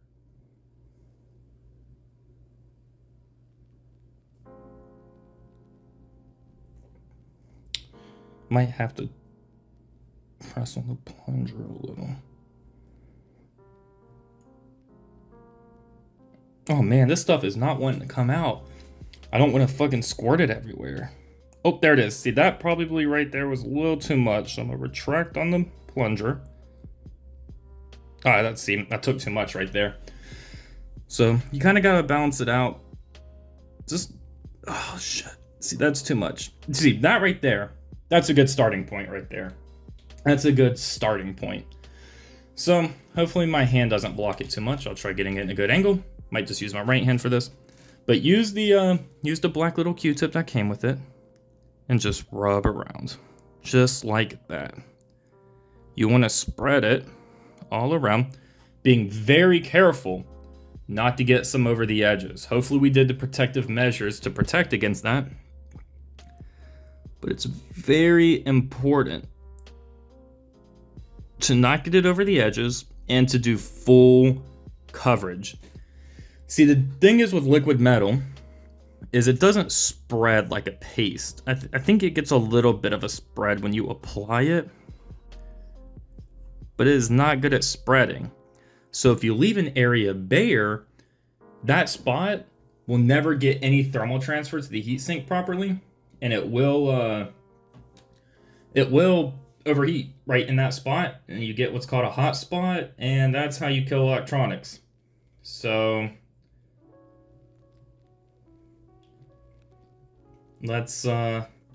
Might have to press on the plunger a little. Oh man, this stuff is not wanting to come out. I don't want to fucking squirt it everywhere. Oh, there it is. See, that probably right there was a little too much. So I'm gonna retract on the plunger. Alright, that took too much right there. So you kind of gotta balance it out. Just, oh shit. See, that's too much. See, that right there, that's a good starting point right there. That's a good starting point. So hopefully my hand doesn't block it too much. I'll try getting it in a good angle. Might just use my right hand for this. But use the black little Q-tip that came with it and just rub around. Just like that. You want to spread it all around, being very careful not to get some over the edges. Hopefully we did the protective measures to protect against that. But it's very important to not get it over the edges and to do full coverage. See, the thing is with liquid metal is it doesn't spread like a paste. I think it gets a little bit of a spread when you apply it, but it is not good at spreading. So if you leave an area bare, that spot will never get any thermal transfer to the heatsink properly, and it will overheat right in that spot, and you get what's called a hot spot, and that's how you kill electronics. So let's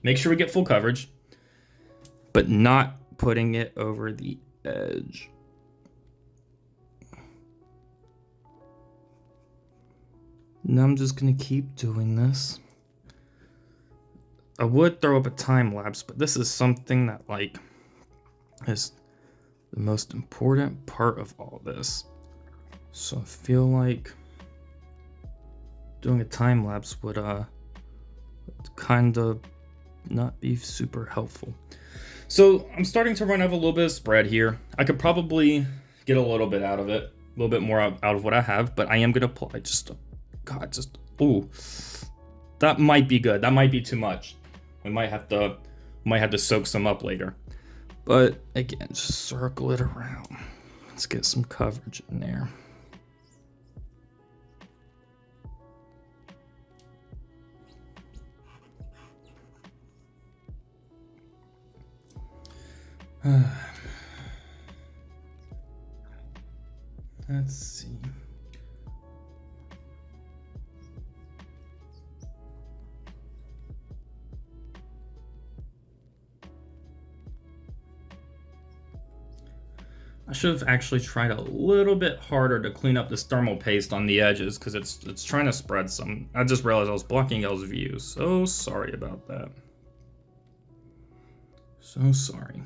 make sure we get full coverage, but not putting it over the edge. Now I'm just gonna keep doing this. I would throw up a time lapse, but this is something that like is the most important part of all this. So I feel like doing a time lapse would kind of not be super helpful. So I'm starting to run out of a little bit of spread here. I could probably get a little bit out of it, a little bit more out of what I have, but I am gonna apply ooh, that might be good. That might be too much. We might have to soak some up later. But again, just circle it around. Let's get some coverage in there. Let's see. I should have actually tried a little bit harder to clean up this thermal paste on the edges because it's trying to spread some. I just realized I was blocking y'all's view. So sorry about that. So sorry.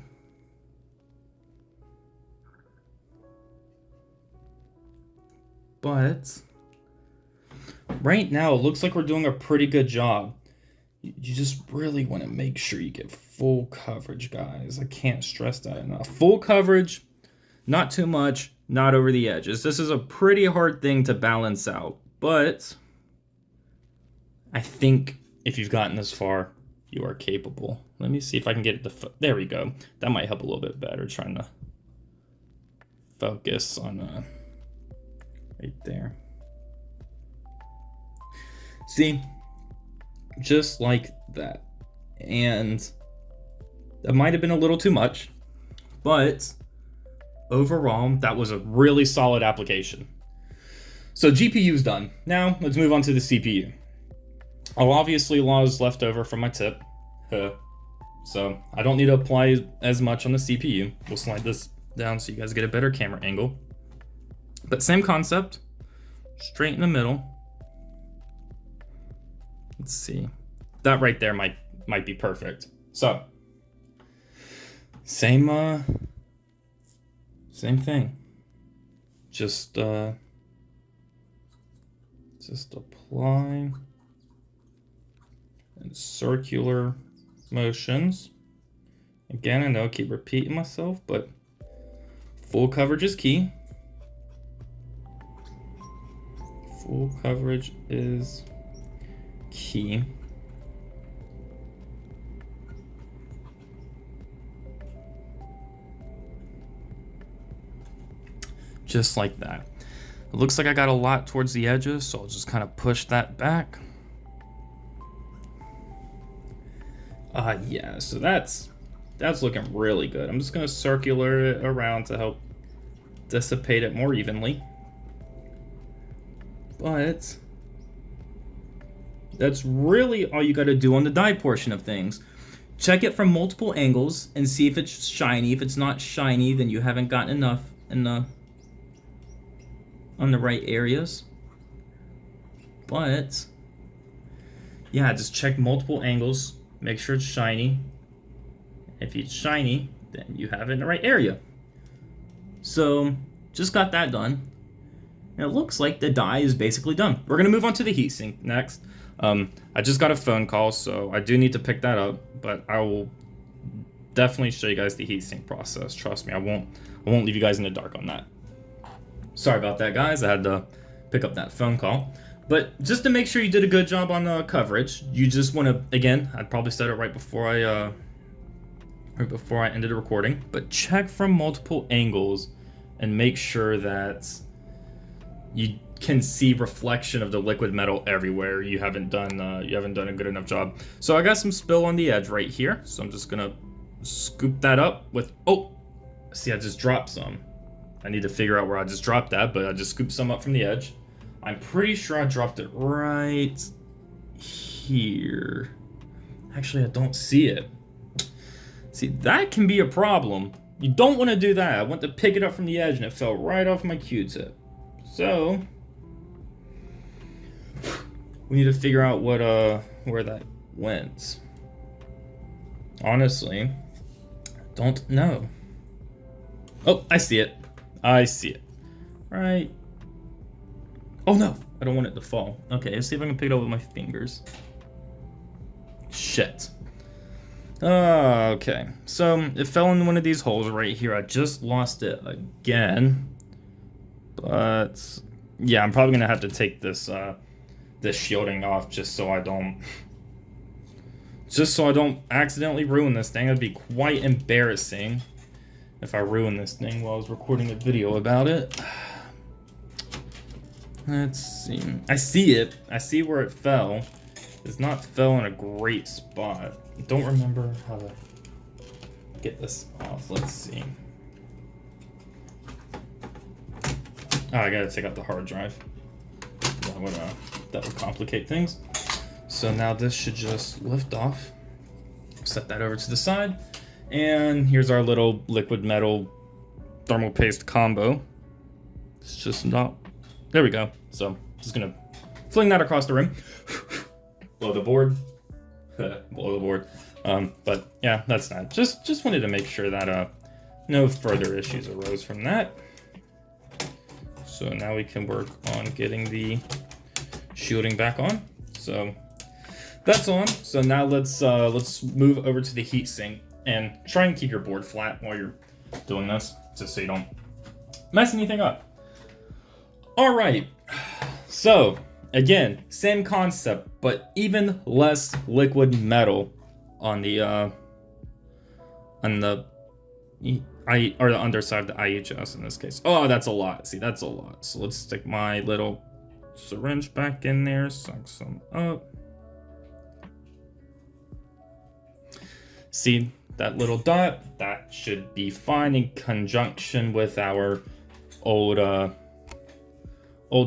But right now, it looks like we're doing a pretty good job. You just really want to make sure you get full coverage, guys. I can't stress that enough. Full coverage, not too much, not over the edges. This is a pretty hard thing to balance out, but I think if you've gotten this far, you are capable. Let me see if I can get it to, there we go. That might help a little bit better, trying to focus on right there. See, just like that. And that might have been a little too much, but overall, that was a really solid application. So GPU's done. Now, let's move on to the CPU. I'll obviously a lot is left over from my tip. So I don't need to apply as much on the CPU. We'll slide this down so you guys get a better camera angle. But same concept, straight in the middle. Let's see. That right there might be perfect. So same thing. Just apply in circular motions. Again, I know I keep repeating myself, but full coverage is key. Full coverage is key. just like that. It looks like I got a lot towards the edges, so I'll just kind of push that back. Yeah, so that's looking really good. I'm just gonna circular it around to help dissipate it more evenly. But that's really all you gotta do on the dye portion of things. Check it from multiple angles and see if it's shiny. If it's not shiny, then you haven't gotten enough on the right areas. But yeah, just check multiple angles, make sure it's shiny. If it's shiny, then you have it in the right area. So just got that done. And it looks like the dye is basically done. We're gonna move on to the heatsink next. I just got a phone call, so I do need to pick that up, but I will definitely show you guys the heatsink process. Trust me, I won't leave you guys in the dark on that. Sorry about that, guys. I had to pick up that phone call. But just to make sure you did a good job on the coverage, you just want to, again, I'd probably said it right before I ended the recording, but check from multiple angles and make sure that you can see reflection of the liquid metal everywhere. You haven't done a good enough job. So I got some spill on the edge right here, so I'm just gonna scoop that up with, oh, see, I just dropped some. I need to figure out where I just dropped that, but I just scooped some up from the edge. I'm pretty sure I dropped it right here. Actually, I don't see it. See, that can be a problem. You don't want to do that. I went to pick it up from the edge and it fell right off my Q-tip. So we need to figure out what where that went. Honestly, don't know. Oh, I see it. I see it. Right. Oh no, I don't want it to fall. Okay, let's see if I can pick it up with my fingers. Shit. Okay, so it fell in one of these holes right here. I just lost it again. But yeah, I'm probably gonna have to take this this shielding off just so I don't accidentally ruin this thing. It'd be quite embarrassing if I ruin this thing while I was recording a video about it. Let's see. I see it. I see where it fell. It's not fell in a great spot. I don't remember how to get this off. Let's see. Oh, I gotta take out the hard drive. That would complicate things. So now this should just lift off. Set that over to the side. And here's our little liquid metal thermal paste combo. It's just not... There we go. So just gonna fling that across the rim. Blow the board. Blow the board. But yeah, that's that. Just wanted to make sure that no further issues arose from that. So now we can work on getting the shielding back on. So that's on. So now let's move over to the heatsink and try and keep your board flat while you're doing this, just so you don't mess anything up. All right. So again, same concept, but even less liquid metal on the underside of the IHS in this case. Oh, that's a lot. See, that's a lot. So let's stick my little syringe back in there, suck some up. See that little dot? That should be fine in conjunction with our old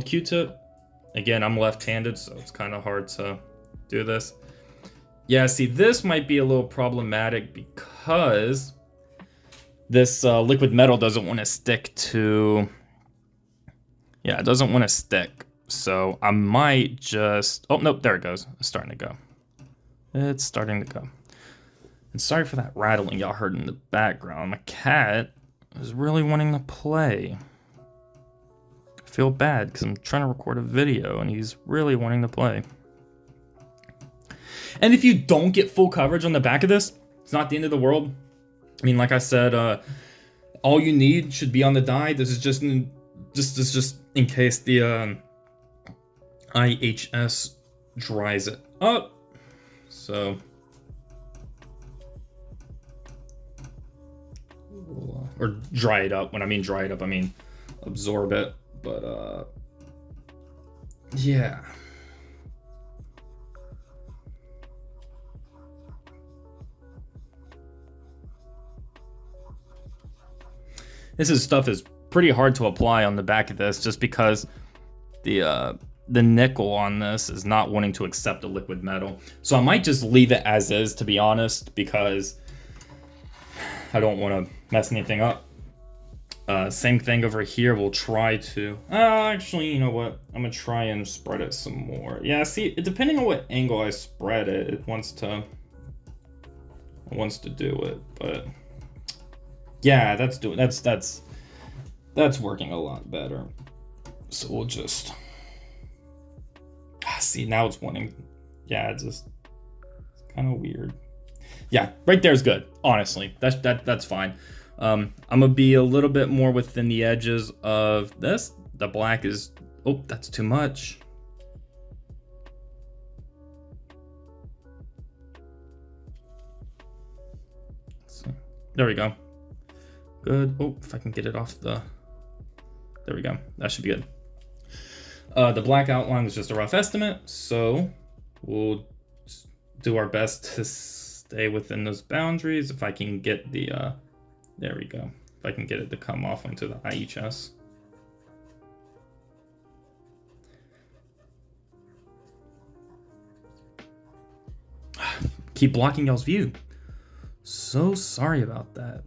Q-tip. Again, I'm left-handed, so it's kind of hard to do this. Yeah, see, this might be a little problematic because this liquid metal doesn't want to stick to... Yeah, it doesn't want to stick. So I might just... Oh, nope, there it goes. It's starting to go. It's starting to go. And sorry for that rattling y'all heard in the background. My cat is really wanting to play. I feel bad because I'm trying to record a video and he's really wanting to play. And if you don't get full coverage on the back of this, it's not the end of the world. I mean, like I said, all you need should be on the die. This is just in case the IHS dries it up. So, or dry it up. When I mean dry it up, I mean absorb it. But yeah. This stuff is pretty hard to apply on the back of this just because the nickel on this is not wanting to accept a liquid metal. So I might just leave it as is, to be honest, because I don't want to mess anything up. Same thing over here. We'll try to... actually, you know what? I'm going to try and spread it some more. Yeah, see, depending on what angle I spread it, it wants to do it, but... Yeah, that's working a lot better. So we'll just see, now it's wanting. Yeah, it's kind of weird. Yeah, right there's good. Honestly, that's fine. I'm gonna be a little bit more within the edges of this. The black is, oh, that's too much. Let's see. There we go. Good. Oh, if I can get it off the... There we go. That should be good. The black outline was just a rough estimate, so we'll do our best to stay within those boundaries. If I can get the... there we go. If I can get it to come off onto the IHS. Keep blocking y'all's view. So sorry about that.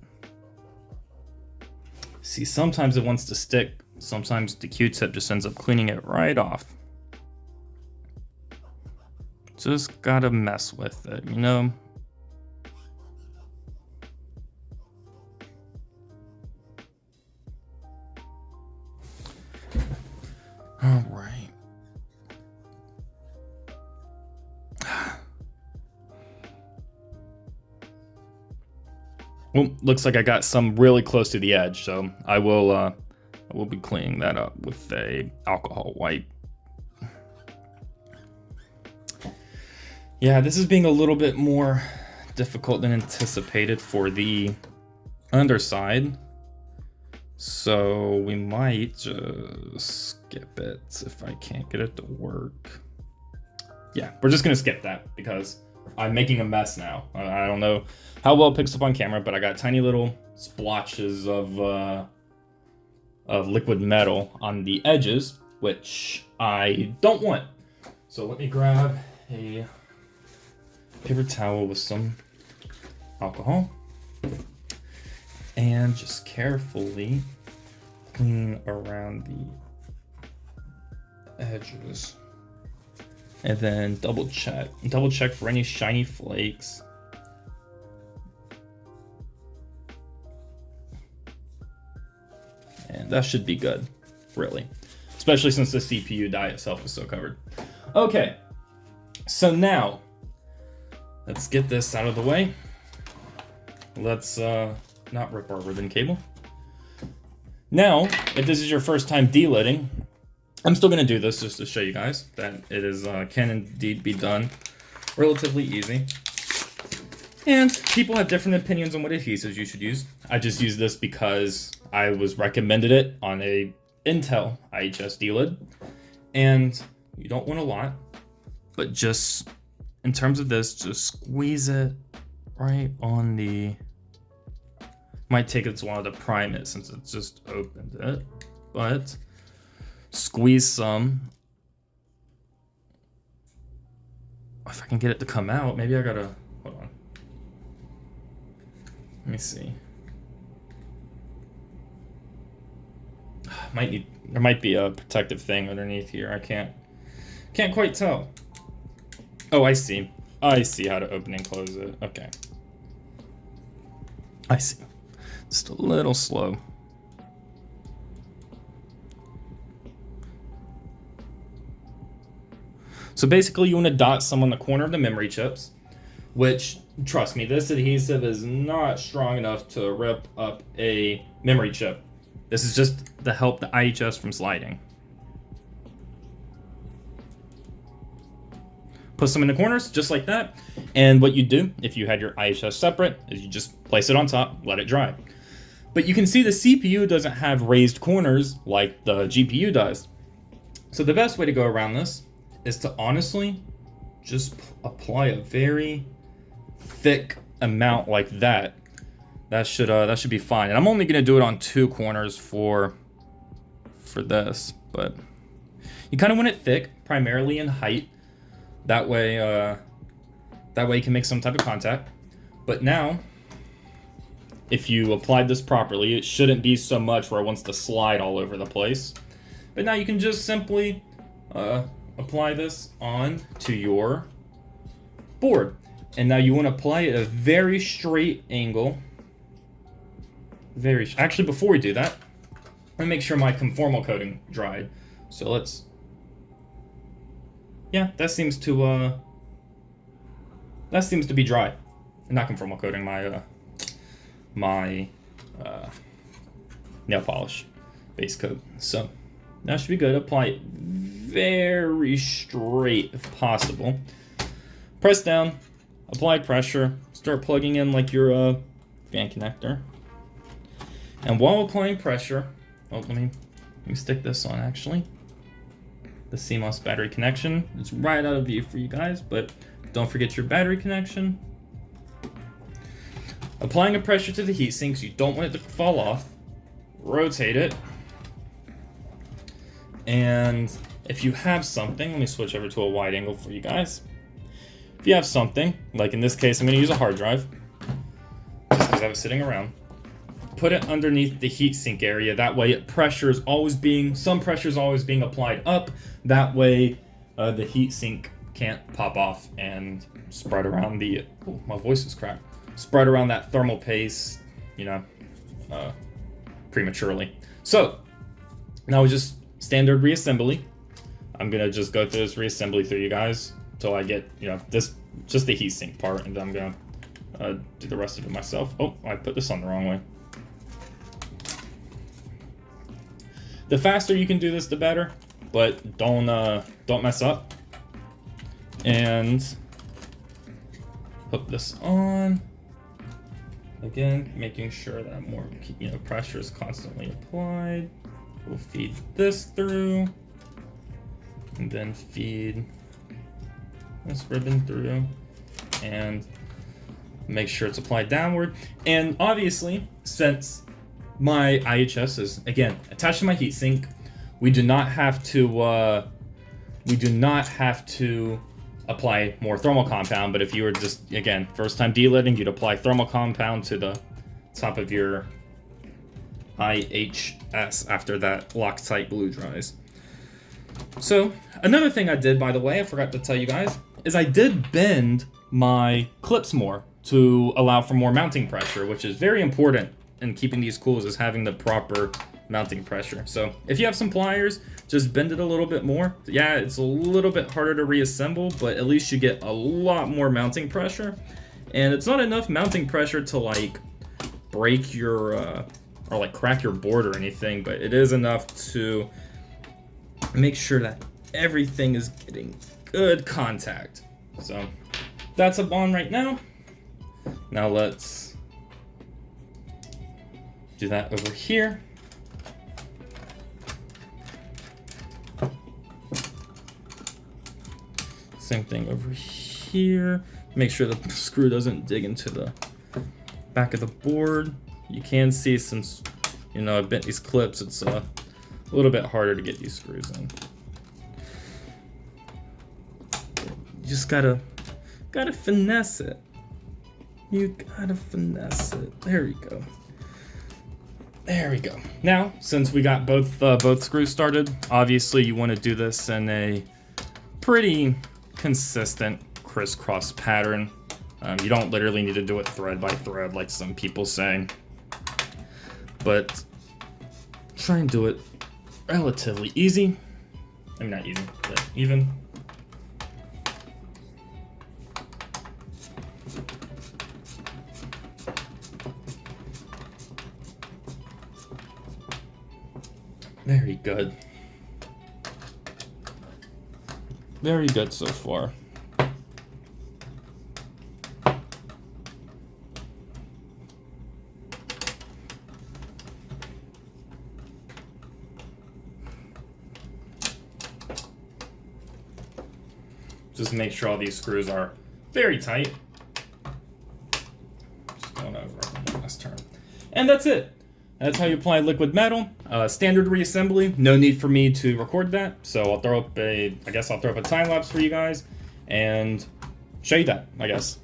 See, sometimes it wants to stick. Sometimes the Q-tip just ends up cleaning it right off. Just gotta mess with it, you know? All right. Well, looks like I got some really close to the edge, so I will be cleaning that up with a alcohol wipe. Yeah, this is being a little bit more difficult than anticipated for the underside, so we might just skip it if I can't get it to work. Yeah, we're just gonna skip that because I'm making a mess now. I don't know how well it picks up on camera, but I got tiny little splotches of liquid metal on the edges, which I don't want. So let me grab a paper towel with some alcohol and just carefully clean around the edges. And then double check for any shiny flakes. And that should be good, really. Especially since the CPU die itself is so covered. Okay, so now, let's get this out of the way. Let's not rip our ribbon cable. Now, if this is your first time deliding, I'm still going to do this just to show you guys that it is can indeed be done relatively easy. And people have different opinions on what adhesives you should use. I just use this because I was recommended it on a Intel IHS Delid. And you don't want a lot, but just in terms of this, just squeeze it right on the... Might take it a while to prime it since it just opened it, but squeeze some. If I can get it to come out, maybe I gotta, hold on. Let me see. There might be a protective thing underneath here. I can't quite tell. Oh, I see. I see how to open and close it. Okay. I see. Just a little slow. So basically you want to dot some on the corner of the memory chips, which, trust me, this adhesive is not strong enough to rip up a memory chip. This is just to help the IHS from sliding. Put some in the corners, just like that. And what you do, if you had your IHS separate, is you just place it on top, let it dry. But you can see the CPU doesn't have raised corners like the GPU does. So the best way to go around this is to honestly just apply a very thick amount like that. That should be fine. And I'm only gonna do it on 2 corners for this, but you kind of want it thick, primarily in height. That way you can make some type of contact. But now, if you applied this properly, it shouldn't be so much where it wants to slide all over the place. But now you can just simply apply this on to your board. And now you want to apply it at a very straight angle. Actually, before we do that, let me make sure my conformal coating dried. So let's... Yeah, that seems to be dry. Not conformal coating, my nail polish base coat. So that should be good. Apply it very straight if possible. Press down, apply pressure, start plugging in like your fan connector. And while applying pressure, let me stick this on actually. The CMOS battery connection is right out of view for you guys, but don't forget your battery connection. Applying a pressure to the heatsink, so you don't want it to fall off. Rotate it. And if you have something, let me switch over to a wide angle for you guys. If you have something, like in this case, I'm going to use a hard drive, just because I was sitting around. Put it underneath the heatsink area. That way, some pressure is always being applied up. That way, the heatsink can't pop off and spread around the. Oh, my voice is cracked. Spread around that thermal paste, prematurely. So now we just standard reassembly. I'm gonna just go through this reassembly through you guys until I get this just the heatsink part, and then I'm gonna do the rest of it myself. Oh, I put this on the wrong way. The faster you can do this, the better, but don't mess up. And hook this on. Again, making sure that more pressure is constantly applied. We'll feed this through, and then feed this ribbon through, and make sure it's applied downward. And obviously, since my IHS is again attached to my heatsink, we do not have to apply more thermal compound. But if you were just first time deliding, you'd apply thermal compound to the top of your IHS after that Loctite glue dries. So another thing I did, by the way, I forgot to tell you guys, is I did bend my clips more to allow for more mounting pressure, which is very important in keeping these cools, is having the proper mounting pressure. So if you have some pliers, just bend it a little bit more. Yeah, it's a little bit harder to reassemble, but at least you get a lot more mounting pressure. And it's not enough mounting pressure to like break your or like crack your board or anything, but it is enough to make sure that everything is getting good contact. So that's up on right now. Now let's do that over here. Same thing over here. Make sure the screw doesn't dig into the back of the board. You can see, since I bent these clips, it's a little bit harder to get these screws in. You just gotta finesse it. You gotta finesse it. There we go. There we go. Now, since we got both screws started, obviously you want to do this in a pretty consistent crisscross pattern. You don't literally need to do it thread by thread like some people say, but try and do it relatively easy. I mean, not easy, but even. Very good. Very good so far. Just make sure all these screws are very tight. Just going over one last turn. And that's it. That's how you apply liquid metal. Standard reassembly. No need for me to record that. So I'll throw up a time lapse for you guys and show you that, I guess.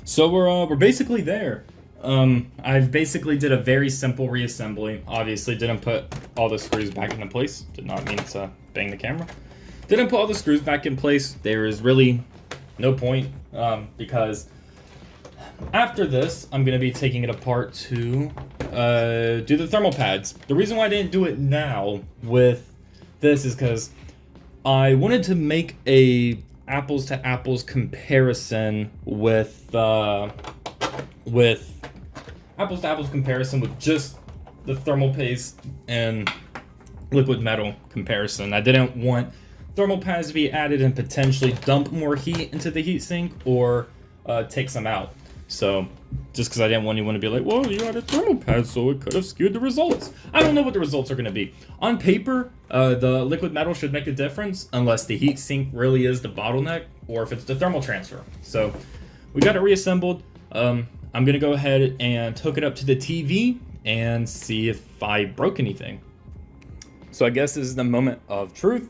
So we're basically there. I've basically did a very simple reassembly. Obviously didn't put all the screws back into place. Did not mean to bang the camera. Didn't put all the screws back in place. There is really no point because after this, I'm going to be taking it apart to do the thermal pads. The reason why I didn't do it now with this is because I wanted to make a apples to apples comparison with just the thermal paste and liquid metal comparison. I didn't want thermal pads to be added and potentially dump more heat into the heatsink or take some out. So, just because I didn't want anyone to be like, well, you added thermal pads, so it could have skewed the results. I don't know what the results are going to be. On paper, the liquid metal should make a difference, unless the heatsink really is the bottleneck, or if it's the thermal transfer. So, we got it reassembled. I'm going to go ahead and hook it up to the TV and see if I broke anything. So I guess this is the moment of truth.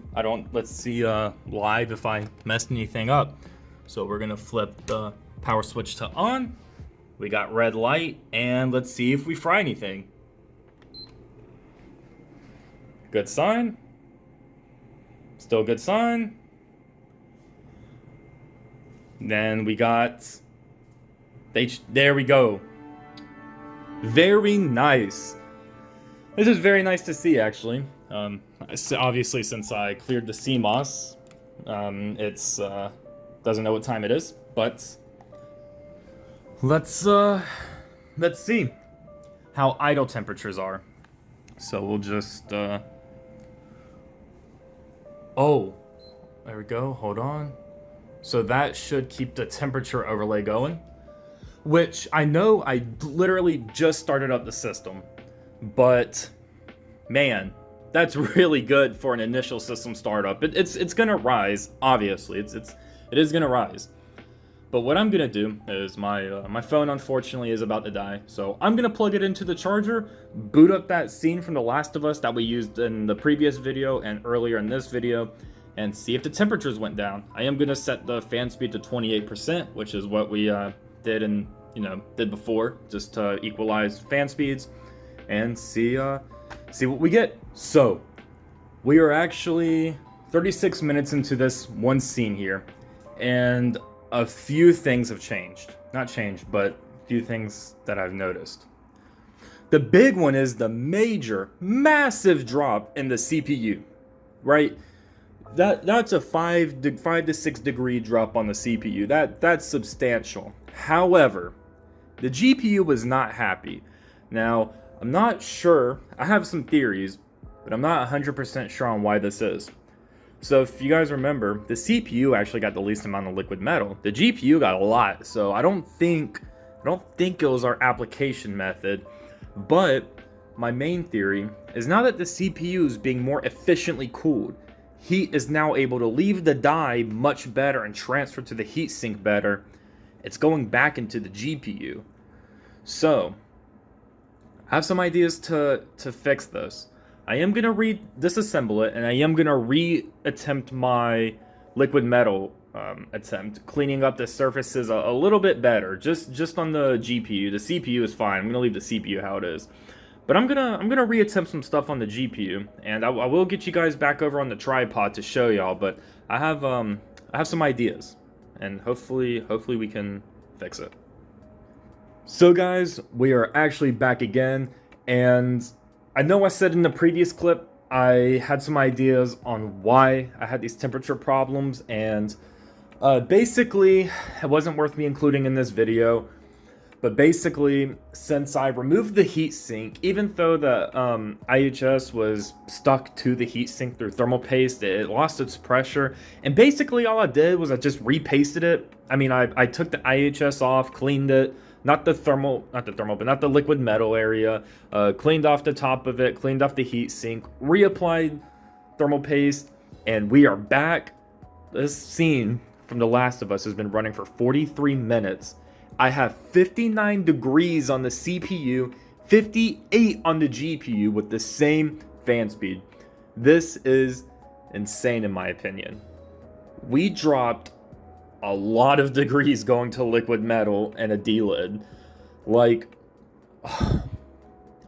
Let's see live if I messed anything up. So we're going to flip the power switch to on. We got red light, and let's see if we fry anything. Good sign. Still good sign. Then we got... There we go. Very nice. This is very nice to see, actually. Obviously, since I cleared the CMOS, it's doesn't know what time it is, but let's see how idle temperatures are. So we'll just oh, there we go. Hold on. So that should keep the temperature overlay going, which I know I literally just started up the system, but man, that's really good for an initial system startup. It's gonna rise, obviously. It is gonna rise. But what I'm gonna do is my phone unfortunately is about to die, so I'm gonna plug it into the charger, boot up that scene from The Last of Us that we used in the previous video and earlier in this video, and see if the temperatures went down. I am gonna set the fan speed to 28%, which is what we did before, just to equalize fan speeds, and see what we get. So we are actually 36 minutes into this one scene here, and a few things have changed. Not changed, but a few things that I've noticed. The big one is the massive drop in the CPU, right? That's a 5 to 6 degree drop on the CPU. That's substantial. However, the GPU was not happy. Now, I'm not sure. I have some theories, but I'm not 100% sure on why this is. So if you guys remember, the CPU actually got the least amount of liquid metal. The GPU got a lot, so I don't think it was our application method. But my main theory is now that the CPU is being more efficiently cooled, heat is now able to leave the die much better and transfer to the heatsink better. It's going back into the GPU. So I have some ideas to fix this. I am going to disassemble it, and I am going to re-attempt my liquid metal attempt, cleaning up the surfaces a little bit better, just on the GPU. The CPU is fine. I'm going to leave the CPU how it is. But I'm gonna re-attempt some stuff on the GPU, and I will get you guys back over on the tripod to show y'all, but I have some ideas, and hopefully we can fix it. So guys, we are actually back again, and I know I said in the previous clip I had some ideas on why I had these temperature problems, and basically it wasn't worth me including in this video. But basically, since I removed the heatsink, even though the IHS was stuck to the heatsink through thermal paste, it lost its pressure. And basically all I did was I just repasted it. I mean, I took the IHS off, cleaned it, not the liquid metal area, cleaned off the top of it, cleaned off the heatsink, reapplied thermal paste, and we are back. This scene from The Last of Us has been running for 43 minutes. I have 59 degrees on the CPU, 58 on the GPU with the same fan speed. This is insane in my opinion. We dropped a lot of degrees going to liquid metal and a delid. Like,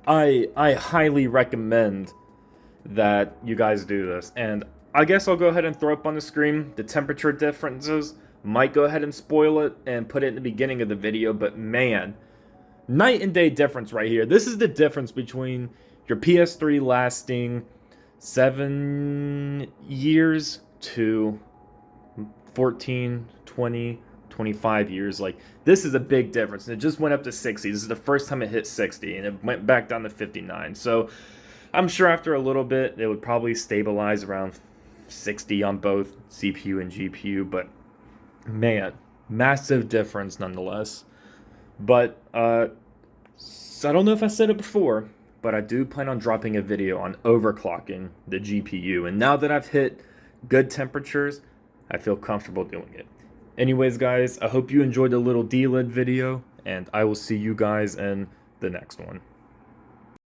I highly recommend that you guys do this. And I guess I'll go ahead and throw up on the screen the temperature differences. Might go ahead and spoil it and put it in the beginning of the video, but man, night and day difference right here. This is the difference between your PS3 lasting 7 years to 14, 20, 25 years. Like, this is a big difference. And it just went up to 60. This is the first time it hit 60, and it went back down to 59. So I'm sure after a little bit, it would probably stabilize around 60 on both CPU and GPU, but man, massive difference nonetheless. But so I don't know if I said it before, but I do plan on dropping a video on overclocking the GPU. And now that I've hit good temperatures, I feel comfortable doing it. Anyways, guys, I hope you enjoyed the little delid video, and I will see you guys in the next one.